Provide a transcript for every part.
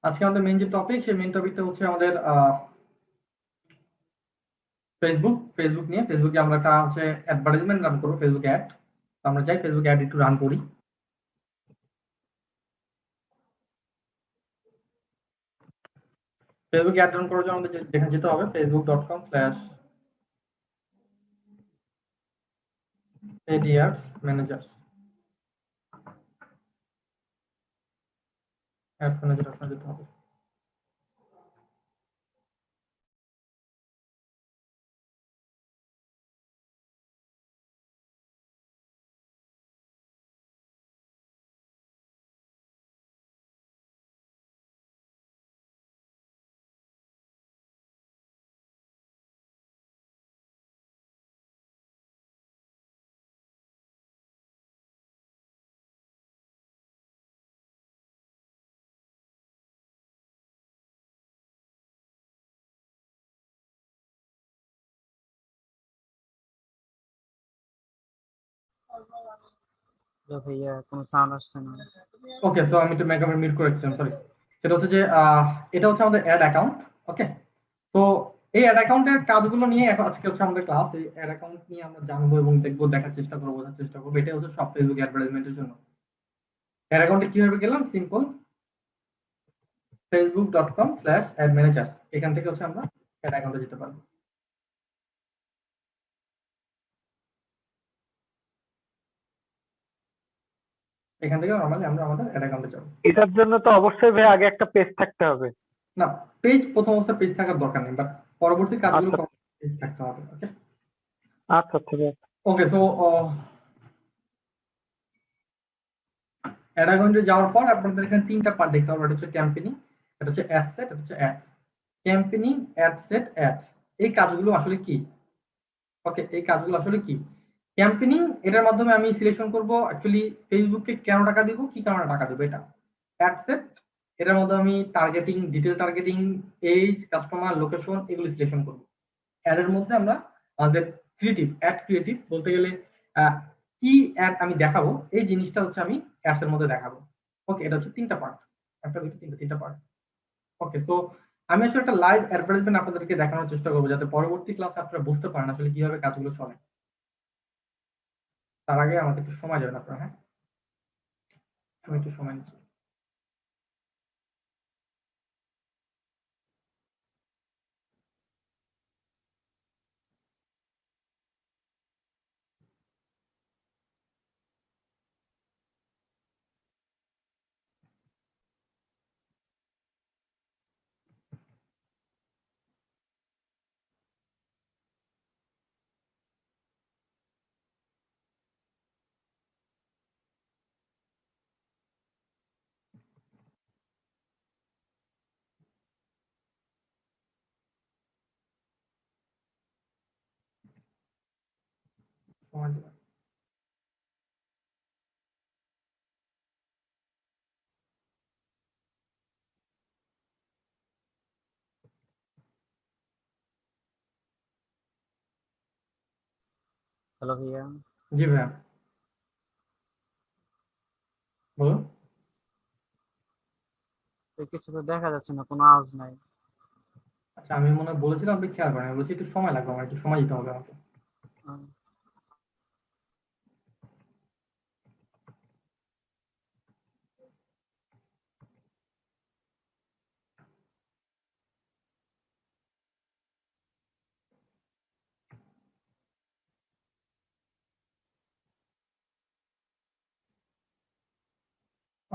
আজকে আমাদের মেইন যে টপিক, সেই মেইন টপিকটা হচ্ছে আমাদের ফেসবুক নিয়ে। ফেসবুকে আমরা একটা হচ্ছে অ্যাডভার্টাইজমেন্ট রান করবো, ফেসবুক অ্যাড। আমরা যাই ফেসবুক অ্যাড একটু রান করি। ফেসবুক অ্যাড রান করার জন্য আমাদের যেখানে যেতে হবে facebook.com/ads ম্যানেজার। অ্যাডস ম্যানেজার আপনার যেতে হবে। ভাইয়া কোনো সাউন্ড আসছে না। ওকে, সো আমি একটু মেকআপের মিউট করে রেখেছিলাম, সরি। সেটা হচ্ছে যে এটা হচ্ছে আমাদের অ্যাড অ্যাকাউন্ট। ওকে, তো এই অ্যাড অ্যাকাউন্টের কাজগুলো নিয়ে এখন আজকে হচ্ছে আমাদের ক্লাস। এই অ্যাড অ্যাকাউন্ট নিয়ে আমরা জানবো এবং দেখবো, দেখার চেষ্টা করবো, বোঝার চেষ্টা করবো। এটা হচ্ছে সব ফেসবুক অ্যাডভার্টাইজমেন্টের জন্য। অ্যাড অ্যাকাউন্টে কিভাবে গেলাম? Simple, facebook.com/ad manager। এখান থেকে হচ্ছে আমরা অ্যাড অ্যাকাউন্টে যেতে পারবো। এখান থেকে নরমালি আমরা আমাদের অ্যাড অ্যাকাউন্টে যাবো। এটার জন্য তো অবশ্যই ভাই আগে একটা পেজ থাকতে হবে। না, পেজ প্রথম অবস্থায় পেজ থাকার দরকার নেই, বাট পরবর্তী কাজগুলো আচ্ছা পেজ থাকতে হবে। ওকে আচ্ছা ঠিক আছে। ওকে, সো অ্যাড অ্যাকাউন্টে যাওয়ার পর আপনাদের এখানে তিনটা পার্ট দেখতে হবে। এটা হচ্ছে ক্যাম্পেইনিং, এটা হচ্ছে অ্যাড সেট, এটা হচ্ছে ads. Campaigning, ad set, ads, এই কাজগুলো আসলে কি? ওকে, এই কাজগুলো আসলে কি? ক্যাম্পেইনিং, এটার মাধ্যমে আমি সিলেকশন করব অ্যাকচুয়ালি ফেসবুককে কেন টাকা দিব, কি কারণে টাকা দিব, এটা। অ্যাড সেট, এটার মধ্যে আমি targeting, detail targeting, age, customer, location, এগুলো সিলেকশন করব। অ্যাডের মধ্যে আমরা আমাদের ক্রিয়েটিভ, অ্যাড ক্রিয়েটিভ বলতে গেলে কি অ্যাড আমি দেখাবো, এই জিনিসটা হচ্ছে আমি অ্যাডস এর মধ্যে দেখাবো। ওকে, এটা হচ্ছে তিনটা পার্ট, একটা দুটো তিনটা পার্ট। ওকে, সো আমি আসলে একটা লাইভ অ্যাডভার্টাইজমেন্ট আপনাদেরকে দেখানোর চেষ্টা করবো, যাতে পরবর্তী ক্লাসে আপনারা বুঝতে পারেন আসলে কিভাবে কাজগুলো চলে। তার আগে আমাকে একটু সময় দেবেন আপনারা, হ্যাঁ? আমি একটু সময় নিচ্ছি। সময় দেবেন। হ্যালো ভাইয়া, জি ভাইয়া, বলুন। কিছু তো দেখা যাচ্ছে না, কোনো আওয়াজ নাই। আচ্ছা, আমি মনে হয় বলেছিলাম, আপনি খেয়াল করেন। আমি বলছি একটু সময় লাগবে, আমার একটু সময় দিতে হবে আমাকে। আহ,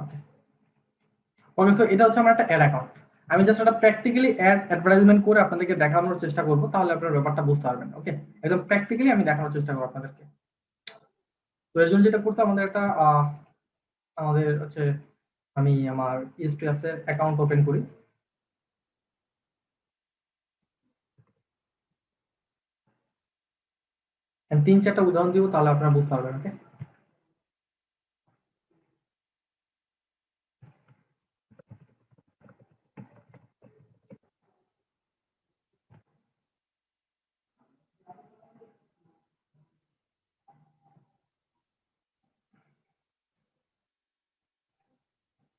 ওকে ওকে, সো এটা হচ্ছে আমার একটা অ্যাড অ্যাকাউন্ট। আমি জাস্ট একটা প্র্যাকটিক্যালি অ্যাড অ্যাডভার্টাইজমেন্ট করে আপনাদেরকে দেখানোর চেষ্টা করবো, তাহলে আপনারা ব্যাপারটা বুঝতে পারবেন। ওকে, একদম প্র্যাকটিক্যালি আমি দেখানোর চেষ্টা করবো আপনাদেরকে। তো এর জন্য যেটা করতে, আমাদের একটা আমাদের হচ্ছে, আমি আমার ইএসপিএস এর অ্যাকাউন্ট ওপেন করি। তিন চারটা উদাহরণ দিব, তাহলে আপনারা বুঝতে পারবেন। ওকে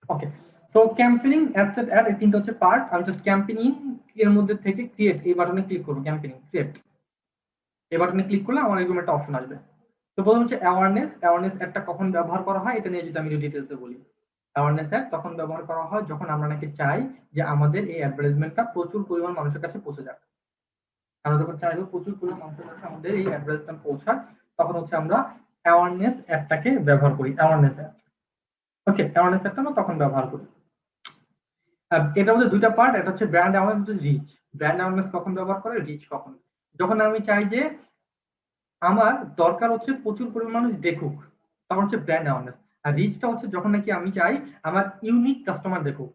ওকে, তো ক্যাম্পেইনিং, অ্যাডসেট, অ্যাড, এই তিনটা হচ্ছে পার্ট। আমি জাস্ট ক্যাম্পেইনিং এর মধ্যে থেকে ক্রিয়েট এই বাটনে ক্লিক করবো। ক্যাম্পেইনিং ক্রিয়েট এই বাটনে ক্লিক করলে আমার এরকম একটা অপশন আসবে। তো প্রথম হচ্ছে অ্যাওয়ারনেস। অ্যাওয়ারনেস অ্যাডটা কখন ব্যবহার করা হয় এটা নিয়ে যদি আমি ডিটেলসে বলি। অ্যাওয়ারনেস অ্যাড তখন ব্যবহার করা হয় যখন আমরা নাকি চাই যে আমাদের এই অ্যাডভার্টাইজমেন্টটা প্রচুর পরিমাণ মানুষের কাছে পৌঁছে যাক। আমরা যখন চাইবো প্রচুর পরিমাণ মানুষের কাছে আমাদের এই অ্যাডভার্টাইজমেন্ট পৌঁছাক, তখন হচ্ছে আমরা অ্যাওয়ারনেস অ্যাডটাকে ব্যবহার করি। অ্যাওয়ারনেস অ্যাড, ওকে, অ্যাওয়ারনেস অ্যাডটা আমরা তখন ব্যবহার করি। এটা হচ্ছে দুইটা পার্ট। এটা হচ্ছে brand awareness, reach. Brand awareness কখন ব্যবহার করে, রিচ কখন, যখন আমি চাই যে আমার দরকার হচ্ছে প্রচুর পরিমাণ মানুষ দেখুক, তখন হচ্ছে ব্র্যান্ড অ্যাওয়ারনেস। আর রিচটা হচ্ছে যখন নাকি আমি চাই আমার ইউনিক কাস্টমার দেখুক।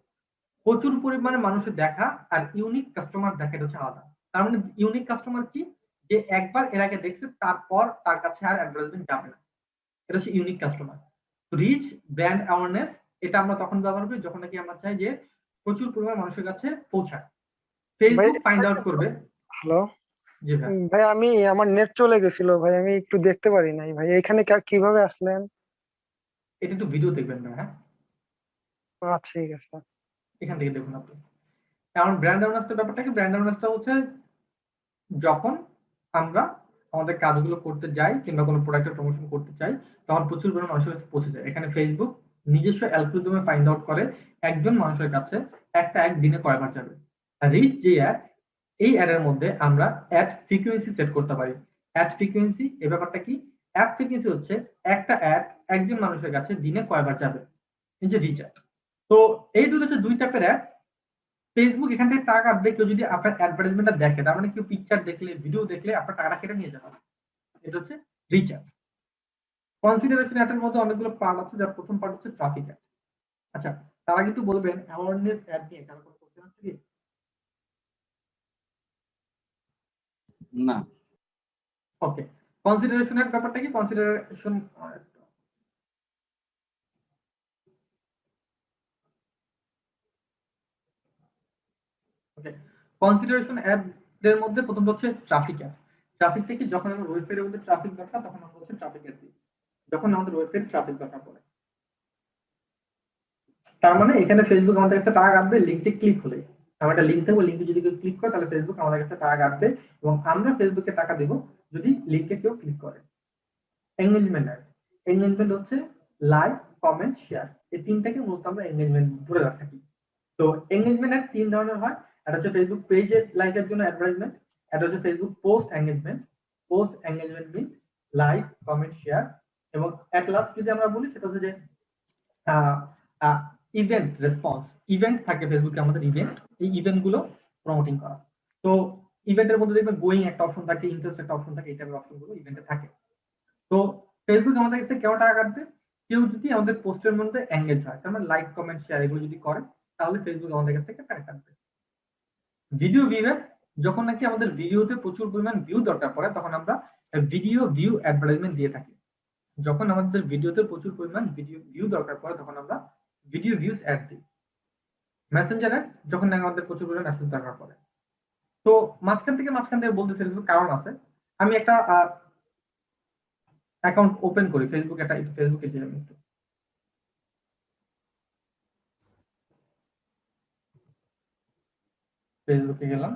প্রচুর পরিমাণে মানুষের দেখা আর ইউনিক কাস্টমার দেখা এটা হচ্ছে আলাদা। তার মানে ইউনিক কাস্টমার কি, যে একবার এর আগে দেখছে তারপর তার কাছে আর অ্যাডভার্টাইজমেন্ট যাবে না, এটা হচ্ছে unique customer. Reach, brand awareness এটা আমরা তখন ব্যবহার করি যখন নাকি আমরা চাই যে প্রচুর পরিমাণ মানুষের কাছে পৌঁছায়। ফেসবুক ফাইন্ড আউট করবে। হ্যালো জি ভাই, ভাই, আমার নেট চলে গেছিল ভাই, আমি একটু দেখতে পারি নাই ভাই। এখানে কিভাবে আসলেন? এটা একটু ভিডিও দেখবেন না, হ্যাঁ আচ্ছা, ঠিক আছে। এখান থেকে দেখুন আপনি। কারণ ব্র্যান্ড অ্যাওয়ারনেসটার ব্যাপারটা কি, ব্র্যান্ড অ্যাওয়ারনেসটা হচ্ছে যখন আমরা আমাদের কাজগুলো করতে যাই কিংবা কোনো প্রোডাক্টের প্রমোশন করতে চাই, তখন প্রচুর পরিমাণ মানুষের কাছে পৌঁছে যায়। এখানে ফেসবুক নিজস্ব অ্যালগরিদমে ফাইন্ড আউট করে একজন মানুষের কাছে একটা অ্যাড দিনে কয়বার যাবে। আর রিচ যে অ্যাড, এই অ্যাডের মধ্যে আমরা অ্যাড ফ্রিকোয়েন্সি সেট করতে পারি। অ্যাড ফ্রিকোয়েন্সি এই ব্যাপারটা কি, অ্যাড ফ্রিকোয়েন্সি হচ্ছে একটা অ্যাড একজন মানুষের কাছে দিনে কয়বার যাবে, এই যে রিচ অ্যাড। তো এই দুটো হচ্ছে দুই টাইপের অ্যাড। ফেসবুক এখান থেকে টাকা কাটবে কেউ যদি আপনার অ্যাডভার্টাইজমেন্টটা দেখে, তার মানে কেউ পিকচার দেখলে, ভিডিও দেখলে আপনার টাকাটা কেটে নিয়ে যাবে। এটা হচ্ছে রিচ অ্যাড। কনসিডারেশন অ্যাডের মধ্যে অনেকগুলো পার্ট আছে, যার প্রথম পার্ট হচ্ছে ট্রাফিক অ্যাড। আচ্ছা, তার আগে একটু বলবেন অ্যাওয়ারনেস অ্যাড নিয়ে কারো কোনো কোশ্চেন আছে কি? না। ওকে, কনসিডারেশন অ্যাড ব্যাপারটা কি, কনসিডারেশন ওকে, কনসিডারেশন অ্যাড এর মধ্যে প্রথম হচ্ছে ট্রাফিক অ্যাড। ট্রাফিক থেকে যখন আমার ওয়েবসাইটের মধ্যে ট্রাফিক দরকার তখন আমরা হচ্ছে ট্রাফিক অ্যাড দিই, যখন আমাদের ওয়েবসাইট ট্রাফিক দরকার পড়ে। তার মানে এখানে ফেসবুক আমাদের কাছে টাকা কাটবে লিঙ্কে ক্লিক হলে। আমরা একটা লিঙ্ক দেবো, লিঙ্কে যদি কেউ ক্লিক করে তাহলে ফেসবুক আমাদের কাছে টাকা কাটবে এবং আমরা ফেসবুকে টাকা দেবো যদি লিঙ্কে কেউ ক্লিক করে। এঙ্গেজমেন্ট অ্যাড, এঙ্গেজমেন্ট হচ্ছে লাইক, কমেন্ট, শেয়ার, এই তিনটাকে মূলত আমরা এঙ্গেজমেন্ট ধরে রাখি। তো এঙ্গেজমেন্ট অ্যাড তিন ধরনের হয়। একটা হচ্ছে ফেসবুক পেজের লাইকের জন্য অ্যাডভার্টাইজমেন্ট, একটা হচ্ছে Facebook post engagement. Post engagement means like, comment, share. এবং এট লাস্ট যদি আমরা বলি সেটা হচ্ছে যে ইভেন্ট রেসপন্স। ইভেন্ট থাকে ফেসবুকে আমাদের, ইভেন্ট, এই ইভেন্ট গুলো প্রমোটিং করা। তো ইভেন্টের মধ্যে দেখবেন গোয়িং একটা অপশন থাকে, ইন্টারেস্ট একটা অপশন থাকে, এই টাইপের অপশন গুলো ইভেন্টে থাকে। তো ফেসবুক আমাদের কাছে কেউ টাকা কাটবে কেউ যদি আমাদের পোস্টের মধ্যে এঙ্গেজ হয়, তার মানে লাইক, কমেন্ট, শেয়ার এগুলো যদি করে তাহলে ফেসবুক আমাদের কাছ থেকে টাকা কাটবে। ভিডিও ভিউয়ার, যখন নাকি আমাদের ভিডিওতে প্রচুর পরিমাণ ভিউ দরকার পড়ে তখন আমরা ভিডিও ভিউ অ্যাডভার্টাইজমেন্ট দিয়ে থাকি। যখন আমাদের ভিডিওতে প্রচুর পরিমাণ ভিডিও ভিউ দরকার পড়ে তখন আমরা ভিডিও ভিউজ অ্যাড দিই। মেসেঞ্জার অ্যাড, যখন নাকি আমাদের প্রচুর পরিমাণ মেসেজ দরকার পড়ে। তো মাঝখান থেকে বলতেছি কিছু কারণ আছে। আমি একটা অ্যাকাউন্ট ওপেন করি ফেসবুক, একটা ফেসবুকে যে আমি একটু ফেসবুকে গেলাম।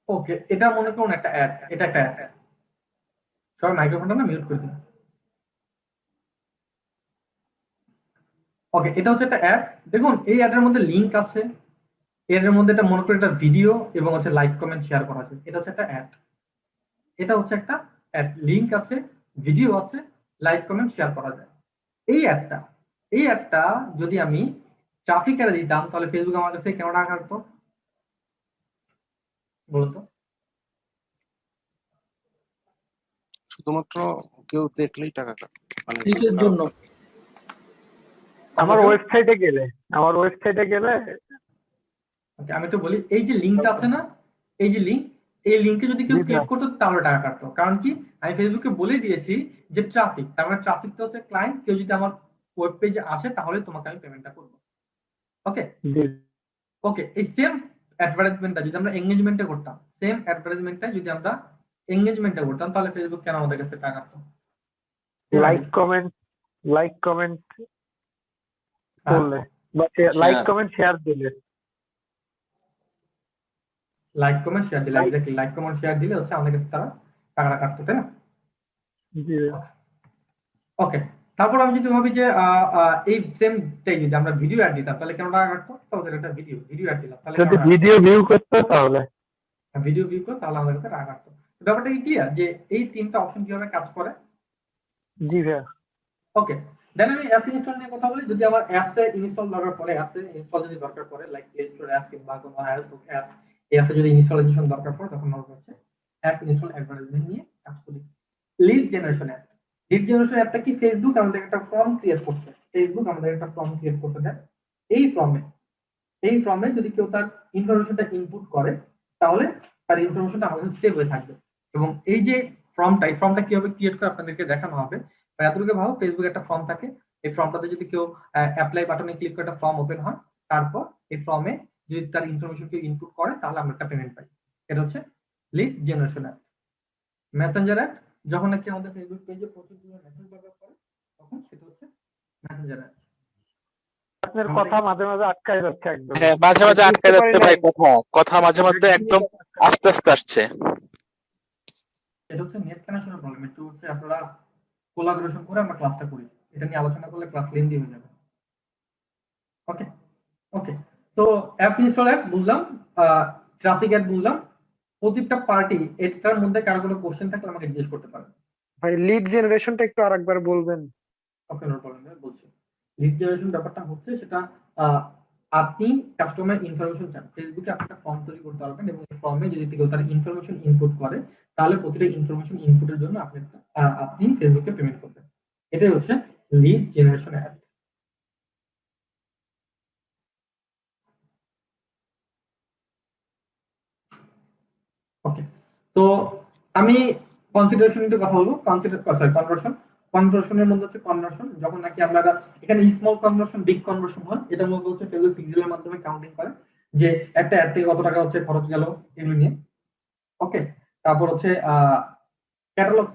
ওকে, এটা মনে করুন একটা অ্যাড, এটা একটা অ্যাড। সবাই মাইক্রোফোনটা না মিউট করে দিন। ওকে, এটা হচ্ছে একটা অ্যাড। দেখুন এই অ্যাডের মধ্যে লিংক আছে, এর মধ্যে এটা মনে করি একটা ভিডিও এবং হচ্ছে লাইক, কমেন্ট, শেয়ার করা আছে। এটা হচ্ছে একটা অ্যাড। এটা হচ্ছে একটা অ্যাড, লিংক আছে, ভিডিও আছে, লাইক, কমেন্ট, শেয়ার করা যায়। এই অ্যাডটা যদি আমি ট্রাফিক অ্যাডে দিতাম তাহলে ফেসবুক আমার কাছে কেন টাকা কাটতো বলুন তো? শুধুমাত্র কেউ দেখলেই টাকা কাটে, মানে ক্লিকের জন্য। আমার ওয়েবসাইটে গেলে ওকে, আমি তো বলি এই যে লিঙ্কটা আছে না, এই যে লিঙ্ক, এই লিঙ্কে যদি কেউ জি ক্লিক স্যার। করতো তাহলে টাকা কাটতো। কারণ কি, আমি ফেসবুকে বলে দিয়েছি যে ট্রাফিক, তার মানে ট্রাফিকটা হচ্ছে ক্লায়েন্ট, কেউ যদি আমার ওয়েব পেজে আসে তাহলে তোমাকে আমি পেমেন্টটা করবো। ওকে জি ওকে, এই সেম অ্যাডভার্টাইজমেন্টটা যদি আমরা এঙ্গেজমেন্টে করতাম, সেম অ্যাডভার্টাইজমেন্টটা যদি আমরা এঙ্গেজমেন্টে করতাম, তাহলে ফেসবুক কেন আমাদের কাছে টাকা কাটতো? লাইক কমেন্ট করলে বা লাইক Share. কমেন্ট শেয়ার দিলে। লাইক কমেন্ট শেয়ার দিলে, এক্স্যাক্টলি লাইক কমেন্ট শেয়ার দিলে হচ্ছে আমাদের কাছে তারা টাকাটা কাটতো, তাই না? জি ওকে, তারপর আমি যদি ভাবি যে এই সেমটাই যদি আমরা ভিডিও অ্যাড দিতাম তাহলে কেন টাকা কাটতো? তাহলে একটা ভিডিও অ্যাড দিলাম তাহলে যদি ভিডিও ভিউ করতো তাহলে ভিডিও ভিউ করো তাহলে আমাদের কাছে টাকা কাটতো। ব্যাপারটা কি ক্লিয়ার যে এই তিনটা অপশন কিভাবে কাজ করে? জি ভাইয়া। ওকে, দেন আমি অ্যাপস ইনস্টল নিয়ে কথা বলি। যদি আমার অ্যাপসে ইনস্টল দরকার পড়ে, অ্যাপসে ইনস্টল যদি দরকার পড়ে, লাইক প্লে স্টোর অ্যাপস কিংবা কোনো আইওএস অ্যাপস, এই অ্যাপসে যদি ইনস্টলেশন দরকার পড়ে, তখন আমরা হচ্ছে অ্যাপ ইনস্টল অ্যাডভার্টাইজমেন্ট নিয়ে কাজ করি। Lead generation app, lead generation অ্যাপটা কি? ফেসবুক আমাদের একটা ফর্ম ক্রিয়েট করতে, দেয়। এই ফর্মে যদি কেউ তার ইনফরমেশনটা ইনপুট করে তাহলে তার ইনফরমেশনটা আমাদের সেভ হয়ে থাকবে। এবং এই যে ফর্মটা কিভাবে ক্রিয়েট করে আপনাদেরকে দেখানো হবে। এতটুকু ভাবো, ফেসবুক একটা ফর্ম থাকে, এই ফর্মটাতে যদি কেউ অ্যাপ্লাই বাটনে ক্লিক করে একটা ফর্ম ওপেন হয়, তারপর এই ফর্মে যদি তার ইনফরমেশন কেউ ইনপুট করে তাহলে আমরা একটা পেমেন্ট পাই। এটা হচ্ছে lead generation app. Messenger app, যখন নাকি আমাদের ফেসবুক পেজে প্রচুর মেসেজ দরকার পড়ে তখন সেটা হচ্ছে মেসেঞ্জার অ্যাপ। আপনার কথা মাঝে মাঝে আটকায় যাচ্ছে একদম। হ্যাঁ, মাঝে মাঝে আটকে যাচ্ছে ভাই, কথা মাঝে মধ্যে একদম আস্তে আস্তে আসছে। এটা হচ্ছে নেট কানেকশনের প্রবলেম। একটু হচ্ছে আপনারা কোলাবোরেশন করে আমরা ক্লাসটা করি, এটা নিয়ে আলোচনা করলে ক্লাস লেন্দি হয়ে যাবে। ওকে ওকে, তো অ্যাপ ইনস্টল অ্যাপ বুঝলাম, ট্রাফিক অ্যাড বুঝলাম। প্রত্যেকটা পার্টি এটার মধ্যে কারো কোনো কোশ্চেন থাকলে আমাকে জিজ্ঞেস করতে পারেন। ভাই লিড জেনারেশনটা একটু আরেকবার বলবেন? ওকে, নো প্রবলেম, বলছি। লিড জেনারেশন ব্যাপারটা হচ্ছে সেটা আপনি কাস্টমার ইনফরমেশন চান, ফেসবুকে আপনি একটা ফর্ম তৈরি করতে পারবেন এবং এই ফর্মে যদি কেউ তার ইনফরমেশন ইনপুট করে তাহলে প্রতিটা ইনফরমেশন ইনপুটের জন্য আপনি ফেসবুকে পেমেন্ট করবেন। এটাই হচ্ছে লিড জেনারেশন অ্যাড। ওকে, তো আমি কনসিডারেশন নিয়ে কথা বলবো। কনভার্সনের মধ্যে হচ্ছে কনভার্সন, যখন নাকি আমরা এখানে স্মল কনভার্সন বিগ কনভার্সন হয়, এটা মূলত হচ্ছে ফেসবুক পিক্সেলের মাধ্যমে কাউন্টিং করে যে একটা অ্যাড থেকে কত টাকা হচ্ছে খরচ গেল, এগুলো নিয়ে। ওকে, তারপর হচ্ছে ক্যাটালগ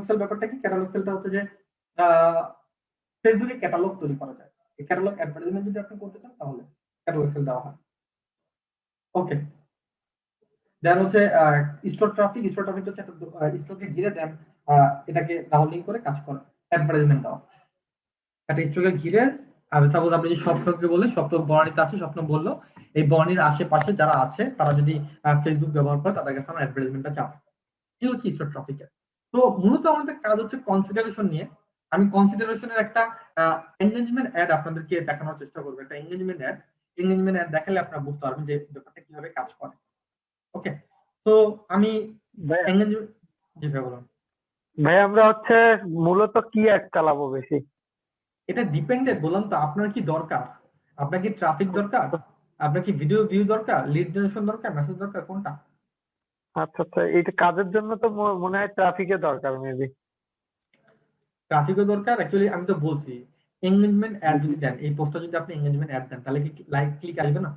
সেল ব্যাপারটা কি? ক্যাটালগ সেলটা হচ্ছে যে ফেসবুকে ক্যাটালগ তৈরি করা যায়। এই ক্যাটালগ অ্যাডভার্টাইজমেন্ট যদি আপনি করতে চান তাহলে ক্যাটালগ সেল দেওয়া হয়। ওকে, দেন হচ্ছে স্টোর ট্রাফিক হচ্ছে একটা স্টোরকে ঘিরে দেন এটাকে রাউন্ডিং করে কাজ করে অ্যাডভার্টাইজমেন্ট দেওয়া। একটা স্টোরকে ঘিরে, সাপোজ আপনি যে স্বপ্নকে বলে স্বপ্ন বর্ণিতে আছে, স্বপ্ন বললো এই বর্ণির আশেপাশে যারা আছে তারা যদি ফেসবুক ব্যবহার করে তাদের কাছে আমার অ্যাডভার্টাইজমেন্টটা যাবে। এই হচ্ছে স্টোর ট্রাফিকের। তো মূলত আমাদের কাজ হচ্ছে কনসিডারেশন নিয়ে। আমি কনসিডারেশনের একটা এনগেজমেন্ট অ্যাড আপনাদেরকে দেখানোর চেষ্টা করবো। একটা এনগেজমেন্ট অ্যাড দেখালে আপনারা বুঝতে পারবেন যে ব্যাপারটা কিভাবে কাজ করে। ওকে, তো আমি ভাই আমরা হচ্ছে মূলত কি অ্যাড চালাবো বেশি? এটা ডিপেন্ডেন্ট, বললাম তো। আপনার কি দরকার? আপনার কি ট্রাফিক দরকার? আপনার কি ভিডিও ভিউ দরকার? লিড জেনারেশন দরকার? মেসেজ দরকার? কোনটা? আচ্ছা আচ্ছা, এইটা কাজের জন্য তো মনে হয় ট্রাফিকের দরকার মেবি। ট্রাফিকও দরকার। অ্যাকচুয়ালি আমি তো বলছি এঙ্গেজমেন্ট অ্যাড যদি দেন, এই পোস্টটা যদি আপনি এঙ্গেজমেন্ট অ্যাড দেন তাহলে কি লাইক ক্লিক আসবে না?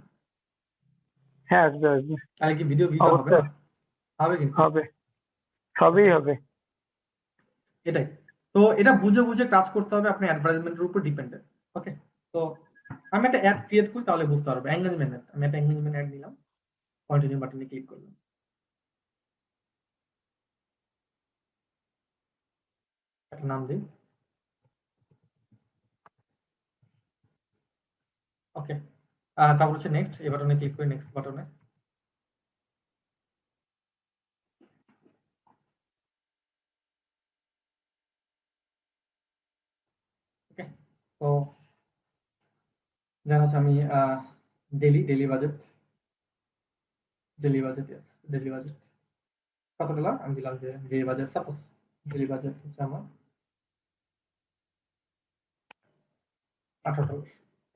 হ্যাঁ আসবে আসবে, তাহলে কি ভিডিও ভিউ হবে না? হবে কিন্তু, হবে, সবই হবে। এটাই তো। এটা বুঝে বুঝে কাজ করতে হবে, আপনি অ্যাডভার্টাইজমেন্টের উপর ডিপেন্ডেন্ট। ওকে, তো আমি একটা অ্যাড ক্রিয়েট করি তাহলে বুঝতে পারবে। এঙ্গেজমেন্ট অ্যাড, আমি একটা এঙ্গেজমেন্ট অ্যাড নিলাম, কন্টিনিউ বাটনে ক্লিক করলাম, একটা নাম দিই। ওকে, তারপর হচ্ছে নেক্সট, এই বাটনে ক্লিক করি, নেক্সট বাটনে। ওকে, তো দেন হচ্ছে আমি ডেলি বাজেট কত দিলাম? আমি দিলাম যে daily budget, suppose daily budget হচ্ছে আমার $18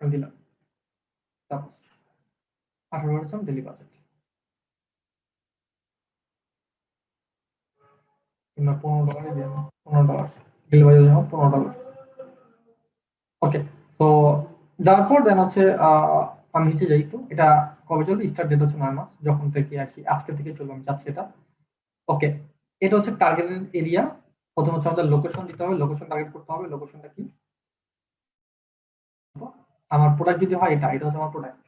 আমি দিলাম। সাপোজ 18 ডেইলি বাজেট, কিংবা $15 দিয়ে দিলাম, $15 ডেইলি বাজেট যেমন $15। ওকে, তো দেওয়ার পর দেন হচ্ছে আমি নিচে যাই একটু। এটা কবে চলবে? স্টার্ট ডেট হচ্ছে 9 মাস, যখন থেকে আসি আজকে থেকে চলবে, আমি চাচ্ছি এটা। ওকে, এটা হচ্ছে টার্গেটেড এরিয়া। প্রথম হচ্ছে আমাদের লোকেশন দিতে হবে, লোকেশন টার্গেট করতে হবে। লোকেশনটা কি? আমার প্রোডাক্ট যদি হয় এটা হচ্ছে আমার প্রোডাক্ট,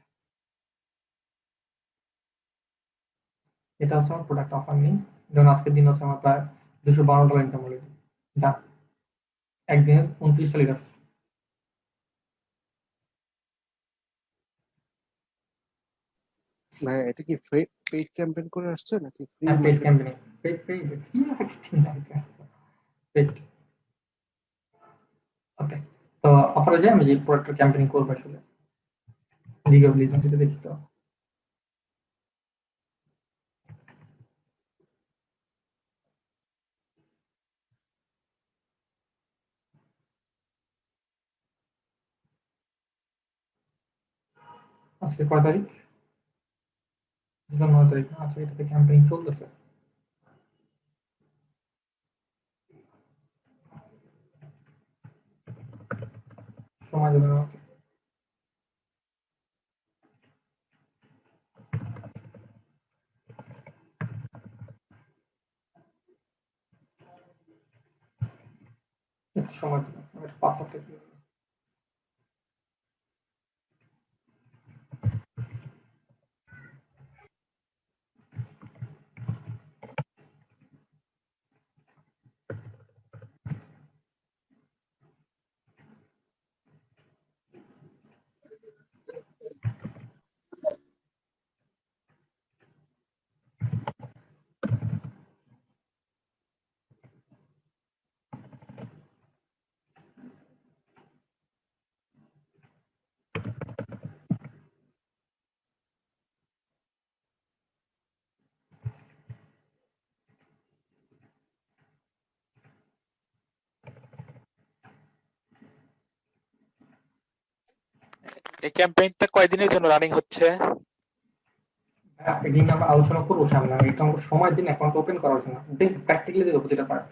এটা হচ্ছে আমার প্রোডাক্ট অফার নেই। যেমন আজকের দিন হচ্ছে আমার প্রায় $212 ইনকাম অলরেডি। ডান, একদিনে 29টা লিড আসছে। ভাই এটা কি পেইড ক্যাম্পেইন করে আসছে নাকি ফ্রি হ্যাঁ, paid market? Campaign, paid paid free marketing না, পেইড। ওকে, তো অফারে যাই, আমি যে প্রোডাক্টের ক্যাম্পেইন করবো আসলে লিগ অফ লিজেন্ডস, এটা দেখি তো। আজকে কয় তারিখ? 9 তারিখ। আচ্ছা, এটাতে ক্যাম্পেইন চলতেছে। সময় দেবেন আমাকে। একটু সময় দেবেন, আমি একটা পাসওয়ার্ড দিয়ে দিই। এই ক্যাম্পেইনটা কয়দিনের জন্য রানিং হচ্ছে? হ্যাঁ, এটা নিয়ে আমরা আলোচনা করবো সামনে। আমি এটা আমাকে সময় দিন অ্যাকাউন্ট ওপেন করার জন্য, দেন প্র্যাকটিক্যালি দেবো প্রতিটা পার্ট।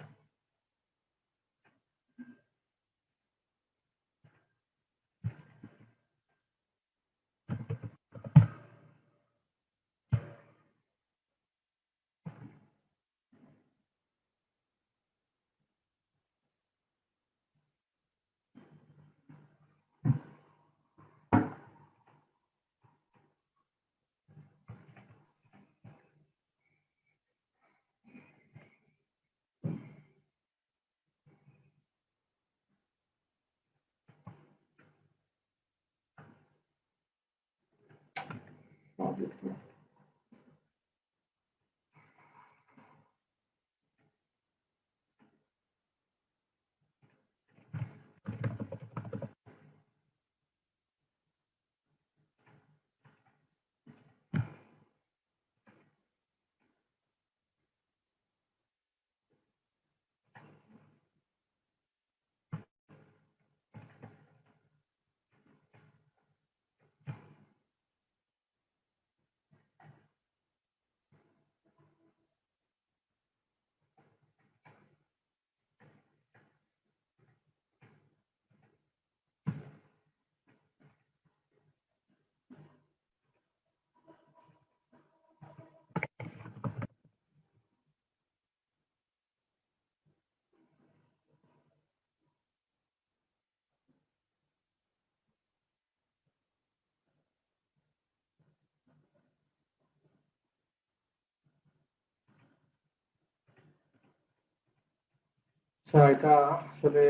আচ্ছা, এটা আসলে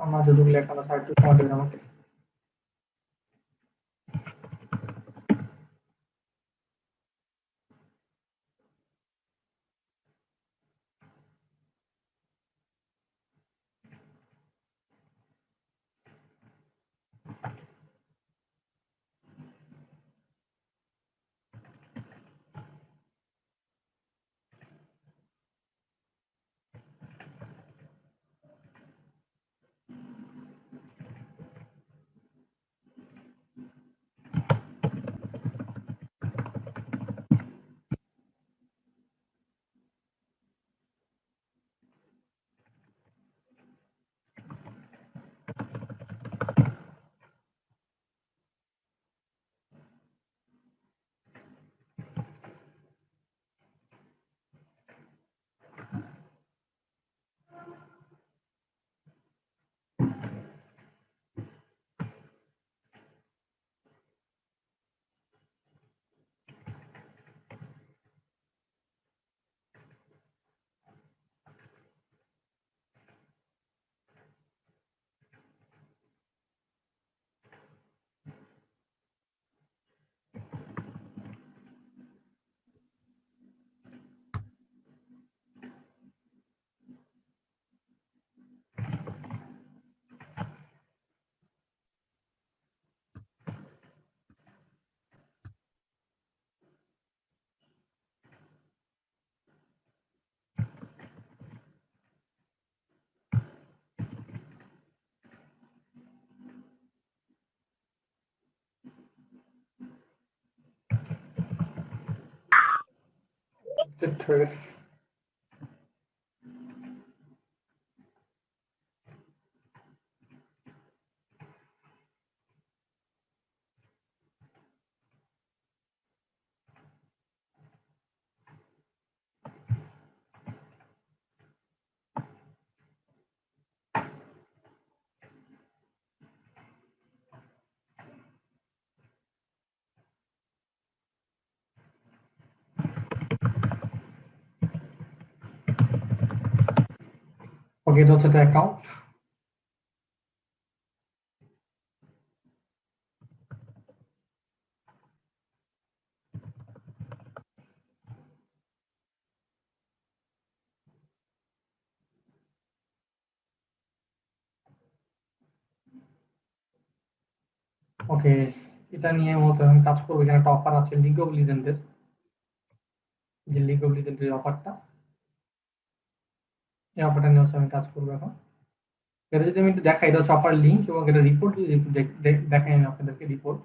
আমার যতগুলো লেখা আছে একটু সময় দেবেন আমাকে। ঠিক হয়ে গেছে। ওকে, এটা হচ্ছে অ্যাকাউন্ট। ওকে, এটা নিয়ে মূলত আমি কাজ করবো। এখানে একটা অফার আছে লিগ অফ লিজেন্ডের, যে লিগ অফ লিজেন্ডের অফারটা, এই অফারটা নিয়ে হচ্ছে আমি কাজ করবো এখন। এটা যদি আমি একটু দেখাই, এটা হচ্ছে অফার লিঙ্ক, এবং এটা রিপোর্ট যদি একটু দেখাই আমি আপনাদেরকে রিপোর্ট।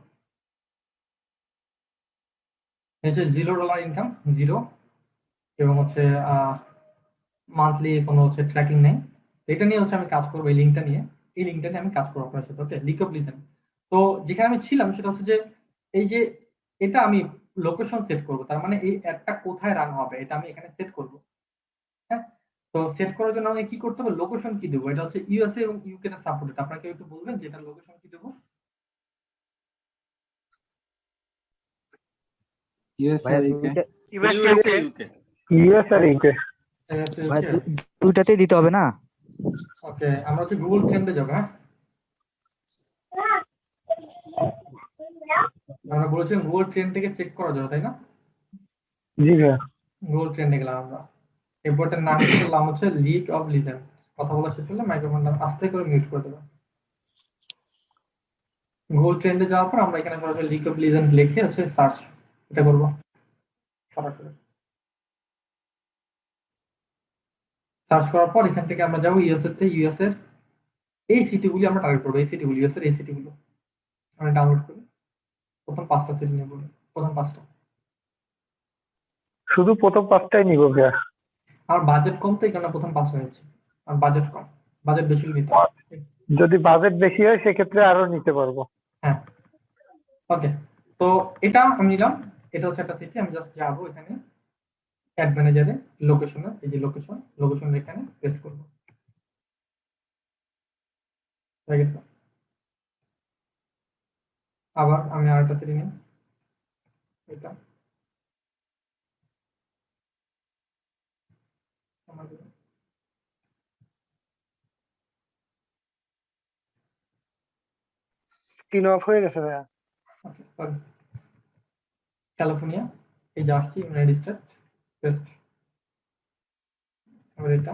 হচ্ছে $0 ইনকাম, 0, এবং হচ্ছে মান্থলি কোনো হচ্ছে ট্র্যাকিং নেই। এটা নিয়ে হচ্ছে আমি কাজ করবো, এই লিঙ্কটা নিয়ে, এই লিঙ্কটা নিয়ে আমি কাজ করবো আপনার সাথে। ওকে, লিগ অফ লিজেন্ড। তো যেখানে আমি ছিলাম সেটা হচ্ছে যে এই যে এটা আমি লোকেশন সেট করব, তার মানে এই অ্যাডটা কোথায় রান হবে এটা আমি এখানে সেট করব। হ্যাঁ, তো সেট করার জন্য আমাকে কি করতে হবে, লোকেশন কি দেবো। এটা হচ্ছে ইউএসএ এবং ইউকে তে সাপোর্টেড। আপনাকে একটু বলবেন যে এটা লোকেশন কি দেবো? ইউএসএ ভাইয়া ইউকে ইউএসএ ইউকে ইউএস আর ইউকে। ভাই দুইটাতেই দিতে হবে না? ওকে, আমরা হচ্ছে গুগল ট্রেন্ডে যাবো। হ্যাঁ, আমরা বলেছিলাম গুগল ট্রেন্ড থেকে চেক করার জন্য, তাই না? জি ভাইয়া। গুগল ট্রেন্ডে গেলাম আমরা। এই বইটার নাম করলাম হচ্ছে লিগ অফ লিজেন্ড। কথা বলা শেষ হলে মাইক্রোফোনটা আস্তে করে মিউট করে দেবেন। গুগল ট্রেন্ডে যাওয়ার পর আমরা এখানে সরাসরি লিগ অফ লিজেন্ড লিখে হচ্ছে সার্চ এটা করবো সরাসরি। সার্চ করার পর এখান থেকে আমরা যাবো ইউএসএ তে। ইউএস এর এই সিটিগুলি আমরা টার্গেট করবো, এই সিটিগুলি, ইউএস এর এই সিটিগুলো আমরা ডাউনলোড করি। প্রথম 5টা সিটি নেব, প্রথম 5টা। শুধু প্রথম 5টাই নিব ভাইয়া। আর বাজেট কম, তো এই কারণে প্রথম 5টা নিচ্ছি। আর বাজেট কম, বাজেট বেশি নিতে হবে। যদি বাজেট বেশি হয় সেক্ষেত্রে আরো নিতে পারবো। হ্যাঁ, ওকে। তো এটা আমি নিলাম, এটা হচ্ছে একটা সিটি। আমি জাস্ট যাবো এখানে অ্যাড ম্যানেজারে, লোকেশনে, এই যে লোকেশন এখানে পেস্ট করবো। হয়ে গেছে। আবার আমি আরেকটা সিটি নিই, এটা স্ক্রিন অফ হয়ে গেছে ভাইয়া। ওকে, সরি, ক্যালিফোর্নিয়া। এই যে আসছি ইউনাইটেড স্টেট, পেস্ট। এবার এটা